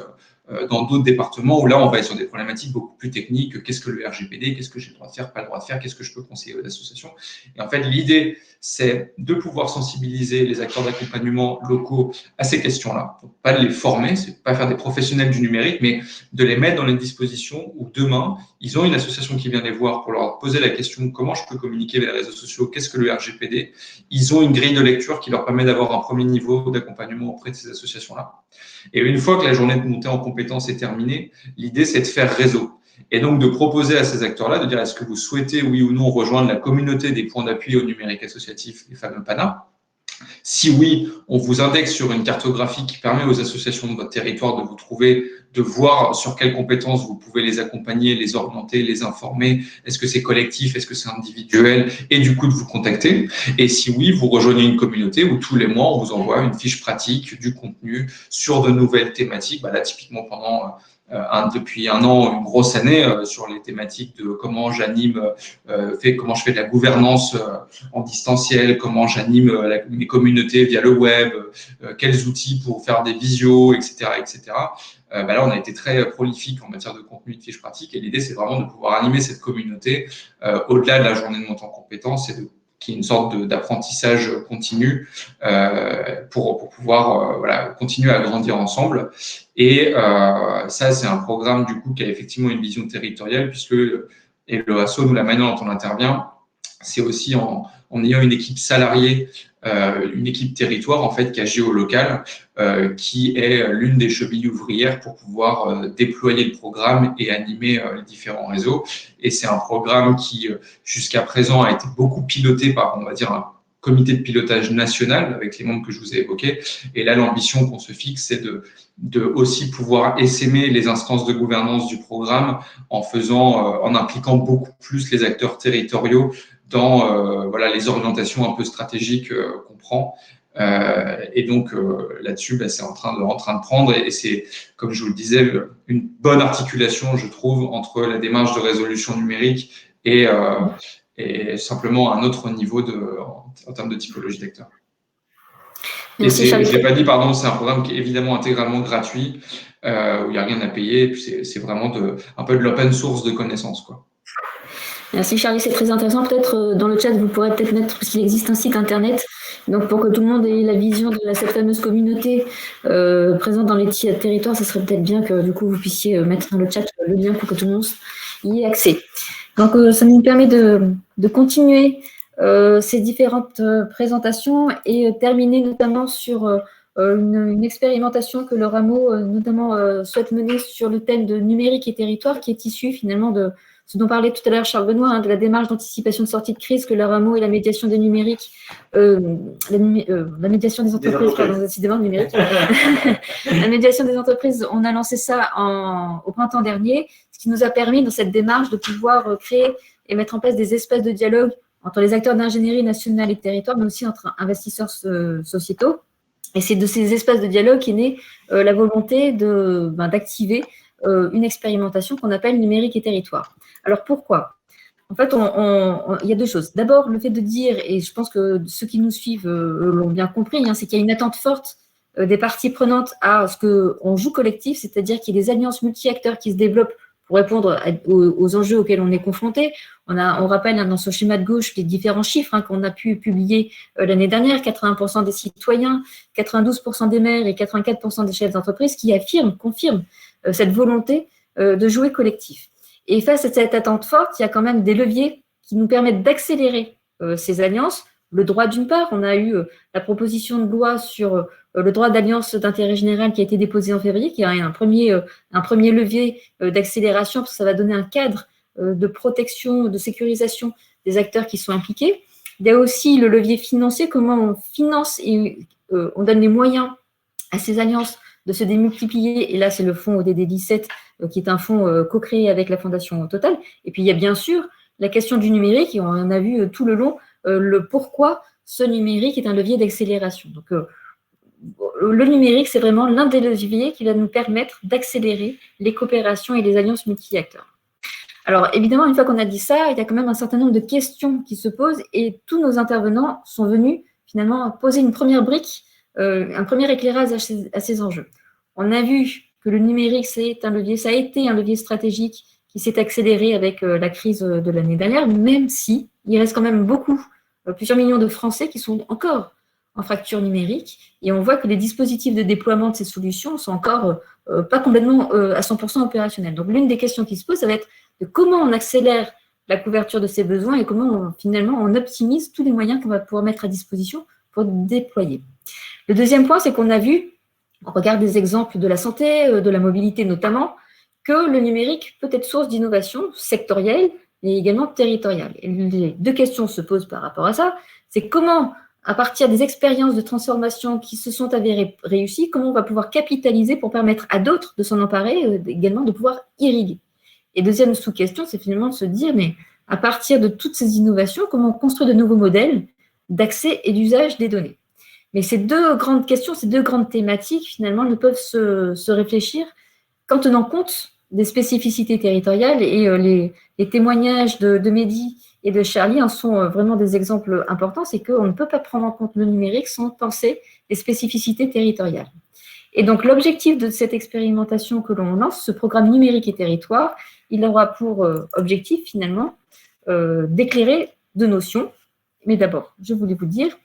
G: dans d'autres départements où là, on va être sur des problématiques beaucoup plus techniques. Qu'est-ce que le RGPD? Qu'est-ce que j'ai le droit de faire, pas le droit de faire? Qu'est-ce que je peux conseiller aux associations? Et en fait, l'idée, c'est de pouvoir sensibiliser les acteurs d'accompagnement locaux à ces questions-là. Donc, pas de les former, c'est pas faire des professionnels du numérique, mais de les mettre dans les dispositions où demain, ils ont une association qui vient les voir pour leur poser la question comment je peux communiquer avec les réseaux sociaux, qu'est-ce que le RGPD? Ils ont une grille de lecture qui leur permet d'avoir un premier niveau d'accompagnement auprès de ces associations-là. Et une fois que la journée de montée en compétences est terminée, l'idée, c'est de faire réseau. Et donc, de proposer à ces acteurs-là de dire est-ce que vous souhaitez, oui ou non, rejoindre la communauté des points d'appui au numérique associatif, les fameux PANA. Si oui, on vous indexe sur une cartographie qui permet aux associations de votre territoire de vous trouver, de voir sur quelles compétences vous pouvez les accompagner, les orienter, les informer. Est-ce que c'est collectif? Est-ce que c'est individuel? Et du coup, de vous contacter. Et si oui, vous rejoignez une communauté où tous les mois, on vous envoie une fiche pratique, du contenu sur de nouvelles thématiques. Là, typiquement, depuis un an, une grosse année sur les thématiques de comment j'anime, comment je fais de la gouvernance en distanciel, comment j'anime mes communautés via le web, quels outils pour faire des visios, etc., etc. Là, on a été très prolifique en matière de contenu de fiches pratiques et l'idée, c'est vraiment de pouvoir animer cette communauté au-delà de la journée de montée en compétences et de qui est une sorte d'apprentissage continu pour pouvoir continuer à grandir ensemble. Et ça, c'est un programme du coup qui a effectivement une vision territoriale, puisque et le ASSO, nous, la manière dont on intervient, c'est aussi en ayant une équipe salariée, une équipe territoire en fait qui est géolocale, qui est l'une des chevilles ouvrières pour pouvoir déployer le programme et animer les différents réseaux. Et c'est un programme qui jusqu'à présent a été beaucoup piloté par, on va dire, un comité de pilotage national avec les membres que je vous ai évoqués. Et là, l'ambition qu'on se fixe, c'est de aussi pouvoir essaimer les instances de gouvernance du programme en impliquant beaucoup plus les acteurs territoriaux dans les orientations un peu stratégiques qu'on prend. Et donc là-dessus, c'est en train de prendre, et c'est, comme je vous le disais, une bonne articulation, je trouve, entre la démarche de résolution numérique et simplement un autre niveau en termes de typologie d'acteurs. Et je ne l'ai pas dit, pardon, c'est un programme qui est évidemment intégralement gratuit, où il n'y a rien à payer, et puis c'est vraiment un peu de l'open source de connaissances, quoi.
A: Merci Charlie, c'est très intéressant. Peut-être dans le chat, vous pourrez peut-être mettre, parce qu'il existe un site internet, donc pour que tout le monde ait la vision de cette fameuse communauté présente dans les territoires, ce serait peut-être bien que du coup vous puissiez mettre dans le chat le lien pour que tout le monde y ait accès. Donc ça nous permet de continuer ces différentes présentations et terminer notamment sur une expérimentation que le Rameau notamment souhaite mener sur le thème de numérique et territoire, qui est issu finalement de ce dont parlait tout à l'heure Charles Benoît, de la démarche d'anticipation de sortie de crise que le Rameau et la médiation des numériques, la médiation des entreprises, pardon, décidément numérique, la médiation des entreprises, on a lancé ça au printemps dernier, ce qui nous a permis dans cette démarche de pouvoir créer et mettre en place des espaces de dialogue entre les acteurs d'ingénierie nationale et territoire, mais aussi entre investisseurs sociétaux. Et c'est de ces espaces de dialogue qu'est née la volonté d'activer une expérimentation qu'on appelle numérique et territoire. Alors pourquoi ? En fait, il y a deux choses. D'abord, le fait de dire, et je pense que ceux qui nous suivent l'ont bien compris, c'est qu'il y a une attente forte des parties prenantes à ce qu'on joue collectif, c'est-à-dire qu'il y ait des alliances multi-acteurs qui se développent pour répondre aux enjeux auxquels on est confronté. On rappelle dans ce schéma de gauche les différents chiffres qu'on a pu publier l'année dernière, 80% des citoyens, 92% des maires et 84% des chefs d'entreprise qui confirment cette volonté de jouer collectif. Et face à cette attente forte, il y a quand même des leviers qui nous permettent d'accélérer ces alliances. Le droit d'une part, on a eu la proposition de loi sur le droit d'alliance d'intérêt général qui a été déposé en février, qui a un premier levier d'accélération, parce que ça va donner un cadre de protection, de sécurisation des acteurs qui sont impliqués. Il y a aussi le levier financier, comment on finance et on donne les moyens à ces alliances de se démultiplier. Et là, c'est le fonds ODD 17, qui est un fonds co-créé avec la Fondation Total. Et puis, il y a bien sûr la question du numérique, et on en a vu tout le long le pourquoi ce numérique est un levier d'accélération. Donc, le numérique, c'est vraiment l'un des leviers qui va nous permettre d'accélérer les coopérations et les alliances multi-acteurs. Alors, évidemment, une fois qu'on a dit ça, il y a quand même un certain nombre de questions qui se posent, et tous nos intervenants sont venus finalement poser une première brique, un premier éclairage à ces enjeux. On a vu que le numérique, ça a été un levier stratégique qui s'est accéléré avec la crise de l'année dernière, même si il reste quand même plusieurs millions de Français qui sont encore en fracture numérique, et on voit que les dispositifs de déploiement de ces solutions sont encore pas complètement à 100% opérationnels. Donc l'une des questions qui se pose, ça va être de comment on accélère la couverture de ces besoins et comment finalement on optimise tous les moyens qu'on va pouvoir mettre à disposition pour déployer. Le deuxième point, c'est qu'on a vu, on regarde des exemples de la santé, de la mobilité notamment, que le numérique peut être source d'innovation sectorielle mais également territoriale. Et les deux questions se posent par rapport à ça, c'est comment, à partir des expériences de transformation qui se sont avérées réussies, comment on va pouvoir capitaliser pour permettre à d'autres de s'en emparer, également de pouvoir irriguer. Et deuxième sous-question, c'est finalement de se dire, mais à partir de toutes ces innovations, comment on construit de nouveaux modèles d'accès et d'usage des données. Mais ces deux grandes questions, ces deux grandes thématiques, finalement, ne peuvent se réfléchir qu'en tenant compte des spécificités territoriales, et les témoignages de Mehdi et de Charlie en sont vraiment des exemples importants, c'est qu'on ne peut pas prendre en compte le numérique sans penser les spécificités territoriales. Et donc, l'objectif de cette expérimentation que l'on lance, ce programme numérique et territoire, il aura pour objectif, finalement, d'éclairer deux notions. Mais d'abord, je voulais vous dire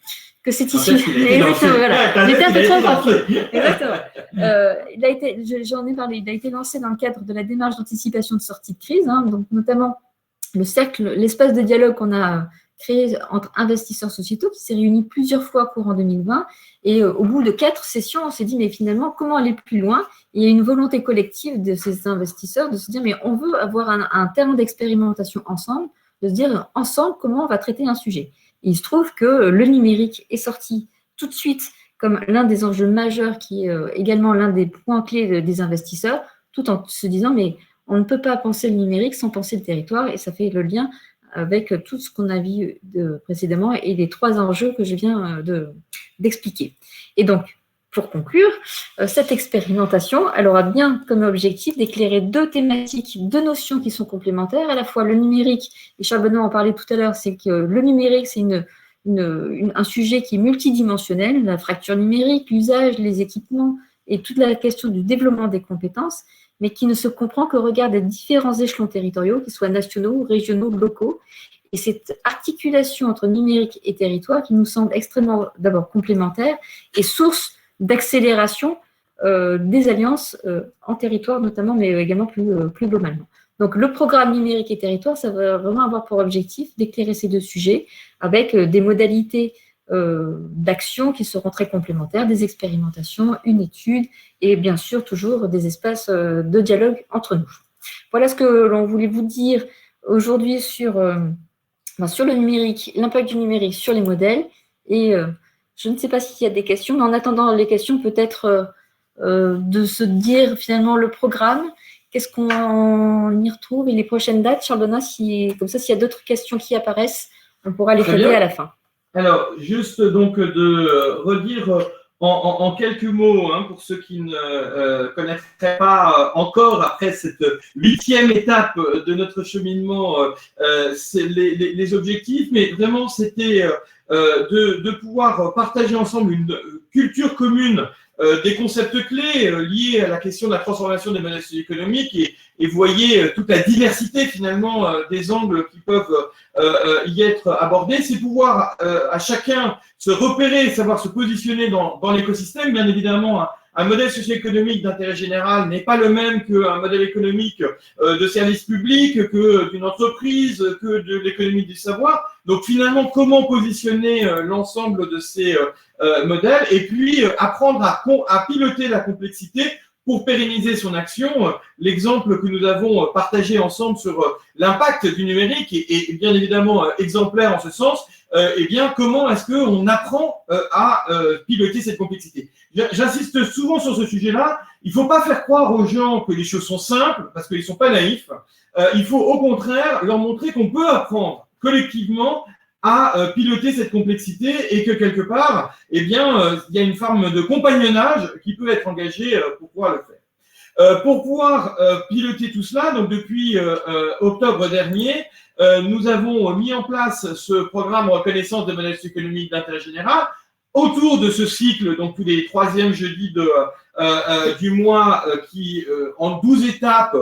A: que c'est
B: En
A: ici.
B: fait, il a été lancé.
A: Voilà. J'étais un peu trop rapide.
B: lancé.
A: Exactement. J'en ai parlé. Il a été lancé dans le cadre de la démarche d'anticipation de sortie de crise, hein, donc notamment l'espace de dialogue qu'on a créé entre investisseurs sociétaux qui s'est réuni plusieurs fois courant 2020. Et au bout de 4 sessions, on s'est dit, mais finalement, comment aller plus loin? Il y a une volonté collective de ces investisseurs de se dire, mais on veut avoir un terrain d'expérimentation ensemble, de se dire ensemble comment on va traiter un sujet. Et il se trouve que le numérique est sorti tout de suite comme l'un des enjeux majeurs qui est également l'un des points clés des investisseurs, tout en se disant, mais on ne peut pas penser le numérique sans penser le territoire, et ça fait le lien avec tout ce qu'on a vu précédemment et les 3 enjeux que je viens d'expliquer. Et donc, pour conclure, cette expérimentation, elle aura bien comme objectif d'éclairer 2 thématiques, 2 notions qui sont complémentaires, à la fois le numérique, et Charles Benoît en parlait tout à l'heure, c'est que le numérique, c'est un sujet qui est multidimensionnel, la fracture numérique, l'usage, les équipements et toute la question du développement des compétences, mais qui ne se comprend qu'au regard des différents échelons territoriaux, qu'ils soient nationaux, régionaux, locaux. Et cette articulation entre numérique et territoire qui nous semble extrêmement d'abord complémentaire et source d'accélération des alliances en territoire notamment, mais également plus globalement. Donc le programme numérique et territoire, ça va vraiment avoir pour objectif d'éclairer ces 2 sujets avec des modalités d'action qui seront très complémentaires, des expérimentations, une étude et bien sûr toujours des espaces de dialogue entre nous. Voilà ce que l'on voulait vous dire aujourd'hui sur le numérique, l'impact du numérique sur les modèles. Et je ne sais pas s'il y a des questions, mais en attendant les questions, peut-être de se dire finalement le programme, qu'est-ce qu'on y retrouve et les prochaines dates. Charles Benoît, comme ça, s'il y a d'autres questions qui apparaissent, on pourra les traiter à la fin.
B: Alors, juste donc de redire en quelques mots, hein, pour ceux qui ne connaîtraient pas encore, après cette 8e étape de notre cheminement, c'est les objectifs, mais vraiment c'était de pouvoir partager ensemble une culture commune des concepts clés liés à la question de la transformation des modèles socio-économiques et voyez toute la diversité finalement des angles qui peuvent y être abordés. C'est pouvoir à chacun se repérer, savoir se positionner dans l'écosystème. Bien évidemment, un modèle socio-économique d'intérêt général n'est pas le même qu'un modèle économique de service public, que d'une entreprise, que de l'économie du savoir. Donc finalement, comment positionner l'ensemble de ces modèles et puis apprendre à piloter la complexité pour pérenniser son action. L'exemple que nous avons partagé ensemble sur l'impact du numérique est bien évidemment exemplaire en ce sens. Eh bien, comment est-ce qu'on apprend à piloter cette complexité? J'insiste souvent sur ce sujet-là. Il ne faut pas faire croire aux gens que les choses sont simples parce qu'ils ne sont pas naïfs. Il faut au contraire leur montrer qu'on peut apprendre collectivement à piloter cette complexité et que quelque part, eh bien, il y a une forme de compagnonnage qui peut être engagé pour pouvoir le faire. Pour pouvoir piloter tout cela, donc depuis octobre dernier, nous avons mis en place ce programme reconnaissance des modèles socio-économiques d'intérêt général autour de ce cycle, donc tous les 3e jeudis du mois qui, en 12 étapes,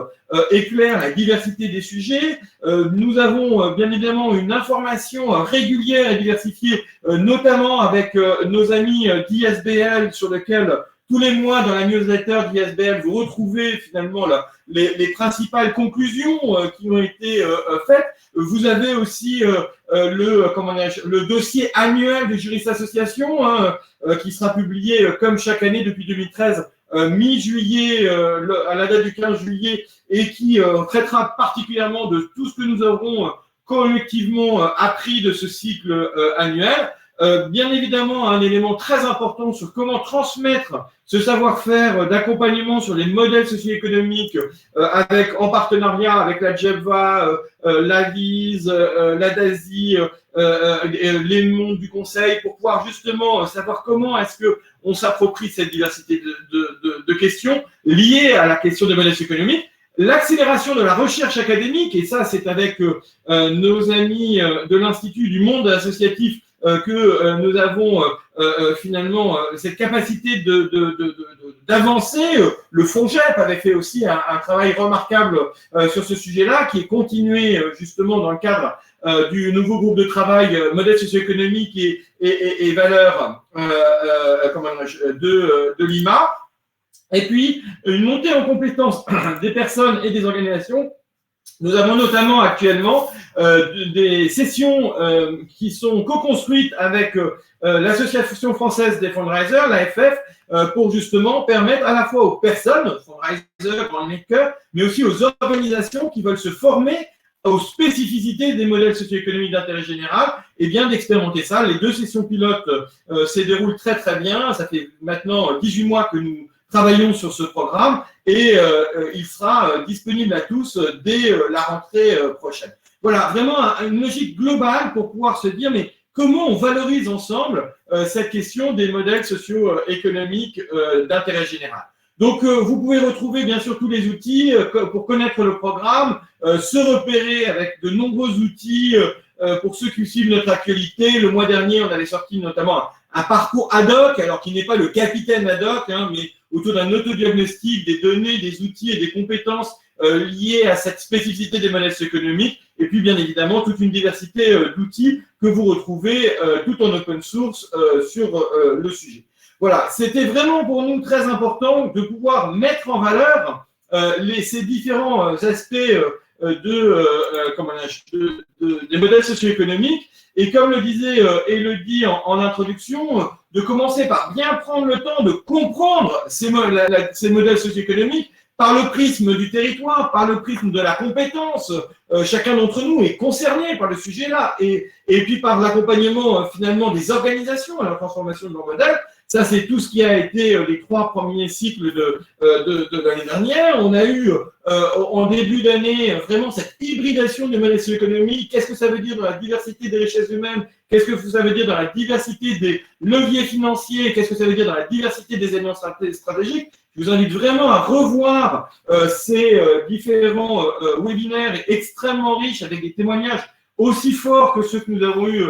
B: éclaire la diversité des sujets. Nous avons bien évidemment une information régulière et diversifiée, notamment avec nos amis d'ISBL sur lequel tous les mois dans la newsletter d'ISBL, vous retrouvez finalement les principales conclusions qui ont été faites. Vous avez aussi le dossier annuel des juristes associations qui sera publié comme chaque année depuis 2013, mi-juillet, à la date du 15 juillet, et qui traitera particulièrement de tout ce que nous aurons collectivement appris de ce cycle annuel. Bien évidemment, un élément très important sur comment transmettre ce savoir-faire d'accompagnement sur les modèles socio-économiques en partenariat avec la GEPVA, l'AVIS, l'ADASI, les mondes du conseil, pour pouvoir justement savoir comment est-ce qu'on s'approprie cette diversité de questions liées à la question des modèles socio-économiques. L'accélération de la recherche académique, et ça c'est avec nos amis de l'Institut du monde associatif que nous avons finalement cette capacité d'avancer. Le FONGEP avait fait aussi un travail remarquable sur ce sujet-là, qui est continué justement dans le cadre du nouveau groupe de travail modèle socio-économique et valeurs de l'IMA. Et puis, une montée en compétences des personnes et des organisations. Nous avons notamment actuellement des sessions qui sont co-construites avec l'Association française des fundraisers, l'AFF, pour justement permettre à la fois aux personnes, fundraisers, grand makers, mais aussi aux organisations qui veulent se former aux spécificités des modèles socio-économiques d'intérêt général, et bien d'expérimenter ça. Les 2 sessions pilotes se déroulent très très bien. Ça fait maintenant 18 mois que nous travaillons sur ce programme et il sera disponible à tous dès la rentrée prochaine. Voilà, vraiment une logique globale pour pouvoir se dire, mais comment on valorise ensemble cette question des modèles socio-économiques d'intérêt général. Donc, vous pouvez retrouver bien sûr tous les outils pour connaître le programme, se repérer avec de nombreux outils pour ceux qui suivent notre actualité. Le mois dernier, on avait sorti notamment un parcours ad hoc, alors qui n'est pas le capitaine ad hoc, mais autour d'un autodiagnostic des données, des outils et des compétences liées à cette spécificité des modèles économiques. Et puis, bien évidemment, toute une diversité d'outils que vous retrouvez tout en open source sur le sujet. Voilà, c'était vraiment pour nous très important de pouvoir mettre en valeur ces différents aspects des modèles socio-économiques. Et comme le disait Élodie en introduction, de commencer par bien prendre le temps de comprendre ces modèles socio-économiques par le prisme du territoire, par le prisme de la compétence. Chacun d'entre nous est concerné par le sujet-là. Et puis par l'accompagnement finalement des organisations à la transformation de leur modèle. Ça, c'est tout ce qui a été les 3 premiers cycles de l'année dernière. On a eu en début d'année vraiment cette hybridation des modèles socio-économiques. Qu'est-ce que ça veut dire dans la diversité des richesses humaines? Qu'est-ce que ça veut dire dans la diversité des leviers financiers? Qu'est-ce que ça veut dire dans la diversité des éléments stratégiques? Je vous invite vraiment à revoir ces différents webinaires extrêmement riches avec des témoignages aussi forts que ceux que nous avons eus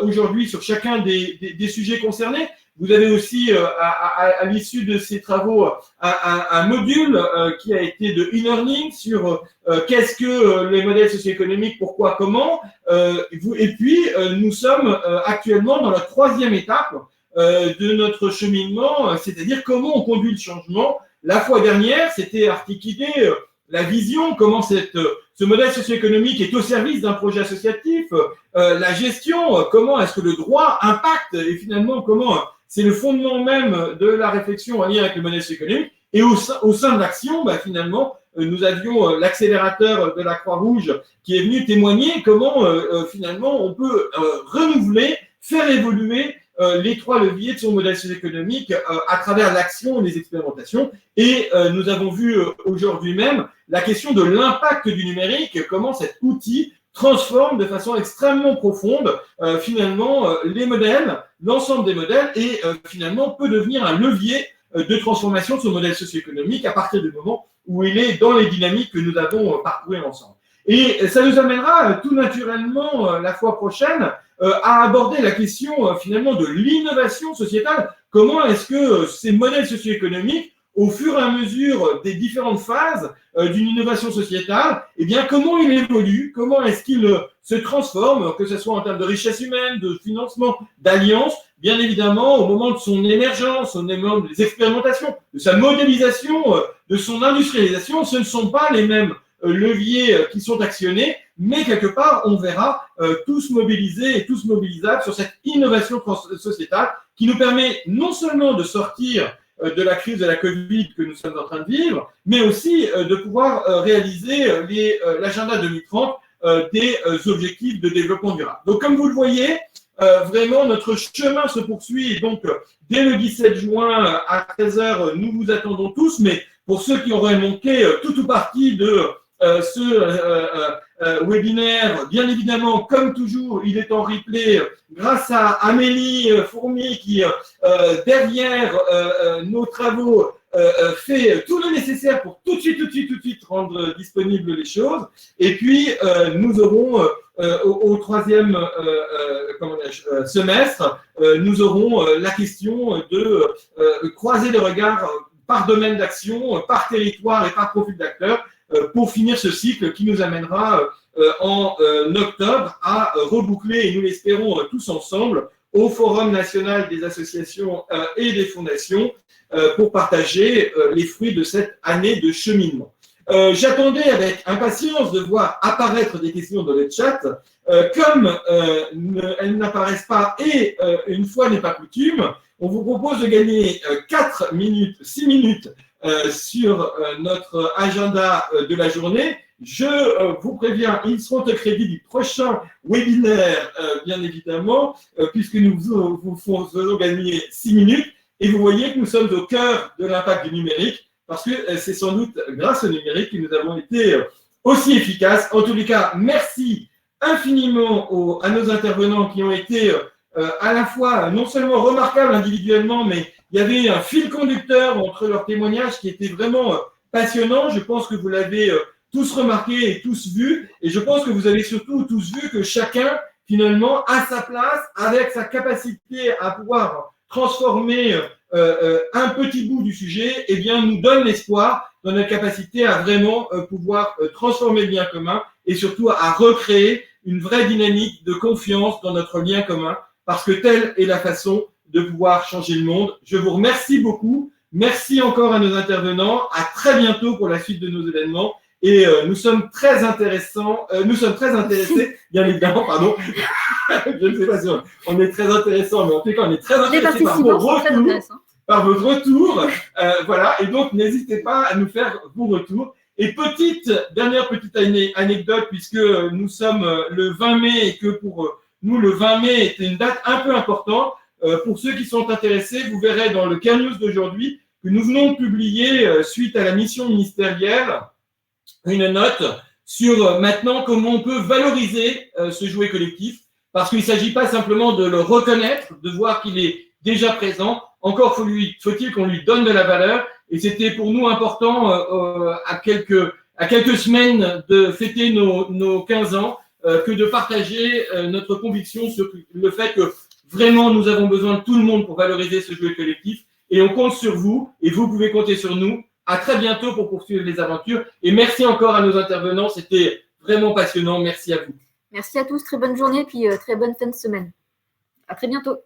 B: aujourd'hui sur chacun des sujets concernés. Vous avez aussi, à l'issue de ces travaux, un module qui a été de e-learning sur qu'est-ce que les modèles socio-économiques, pourquoi, comment. Et puis, nous sommes actuellement dans la 3e étape de notre cheminement, c'est-à-dire comment on conduit le changement. La fois dernière, c'était articuler la vision, comment ce modèle socio-économique est au service d'un projet associatif, la gestion, comment est-ce que le droit impacte et finalement comment c'est le fondement même de la réflexion en lien avec le modèle socio-économique. Et au sein de l'action, finalement, nous avions l'accélérateur de la Croix-Rouge qui est venu témoigner comment finalement on peut renouveler, faire évoluer les 3 leviers de son modèle socio-économique à travers l'action et les expérimentations. Et nous avons vu aujourd'hui même la question de l'impact du numérique, comment cet outil transforme de façon extrêmement profonde finalement les modèles, l'ensemble des modèles, et finalement peut devenir un levier de transformation de son modèle socio-économique à partir du moment où il est dans les dynamiques que nous avons parcourues ensemble. Et ça nous amènera tout naturellement la fois prochaine à aborder la question finalement de l'innovation sociétale. Comment est-ce que ces modèles socio-économiques, au fur et à mesure des différentes phases d'une innovation sociétale, eh bien, comment il évolue, comment est-ce qu'il se transforme, que ce soit en termes de richesse humaine, de financement, d'alliance, bien évidemment, au moment de son émergence, au moment des expérimentations, de sa modélisation, de son industrialisation, ce ne sont pas les mêmes leviers qui sont actionnés, mais quelque part, on verra tous mobilisés et tous mobilisables sur cette innovation sociétale qui nous permet non seulement de sortir de la crise de la Covid que nous sommes en train de vivre, mais aussi de pouvoir réaliser l'agenda 2030 des objectifs de développement durable. Donc, comme vous le voyez, vraiment, notre chemin se poursuit. Et donc, dès le 17 juin à 13h, nous vous attendons tous. Mais pour ceux qui auraient manqué tout ou partie de ce webinaire, bien évidemment, comme toujours, il est en replay grâce à Amélie Fourmi qui, derrière nos travaux, fait tout le nécessaire pour tout de suite rendre disponibles les choses. Et puis, nous aurons au 3e semestre, nous aurons la question de croiser les regards par domaine d'action, par territoire et par profil d'acteurs, pour finir ce cycle qui nous amènera en octobre à reboucler, et nous l'espérons tous ensemble, au Forum national des associations et des fondations pour partager les fruits de cette année de cheminement. J'attendais avec impatience de voir apparaître des questions dans le chat. Comme elles n'apparaissent pas et une fois n'est pas coutume, on vous propose de gagner 6 minutes sur notre agenda de la journée. Je vous préviens, ils seront au crédit du prochain webinaire, bien évidemment, puisque nous vous faisons gagner 6 minutes. Et vous voyez que nous sommes au cœur de l'impact du numérique, parce que c'est sans doute grâce au numérique que nous avons été aussi efficaces. En tous les cas, merci infiniment à nos intervenants qui ont été à la fois non seulement remarquables individuellement, mais il y avait un fil conducteur entre leurs témoignages qui était vraiment passionnant. Je pense que vous l'avez tous remarqué et tous vu, et je pense que vous avez surtout tous vu que chacun, finalement, à sa place, avec sa capacité à pouvoir transformer un petit bout du sujet, eh bien, nous donne l'espoir dans notre capacité à vraiment pouvoir transformer le bien commun et surtout à recréer une vraie dynamique de confiance dans notre lien commun, parce que telle est la façon de pouvoir changer le monde. Je vous remercie beaucoup. Merci encore à nos intervenants. À très bientôt pour la suite de nos événements. Et nous sommes très intéressés, bien évidemment, pardon. Je ne sais pas si on est très intéressant, mais en tout cas, on est très intéressés par votre retour. Voilà. Et donc, n'hésitez pas à nous faire vos retours. Et dernière petite anecdote, puisque nous sommes le 20 mai et que pour nous, le 20 mai était une date un peu importante. Pour ceux qui sont intéressés, vous verrez dans le Care News d'aujourd'hui que nous venons de publier, suite à la mission ministérielle, une note sur maintenant comment on peut valoriser ce jouet collectif, parce qu'il ne s'agit pas simplement de le reconnaître, de voir qu'il est déjà présent, encore faut-il qu'on lui donne de la valeur, et c'était pour nous important à quelques semaines de fêter nos 15 ans, que de partager notre conviction sur le fait que vraiment nous avons besoin de tout le monde pour valoriser ce jouet collectif, et on compte sur vous, et vous pouvez compter sur nous. À très bientôt pour poursuivre les aventures. Et merci encore à nos intervenants. C'était vraiment passionnant. Merci à vous.
A: Merci à tous. Très bonne journée, puis très bonne fin de semaine. À très bientôt.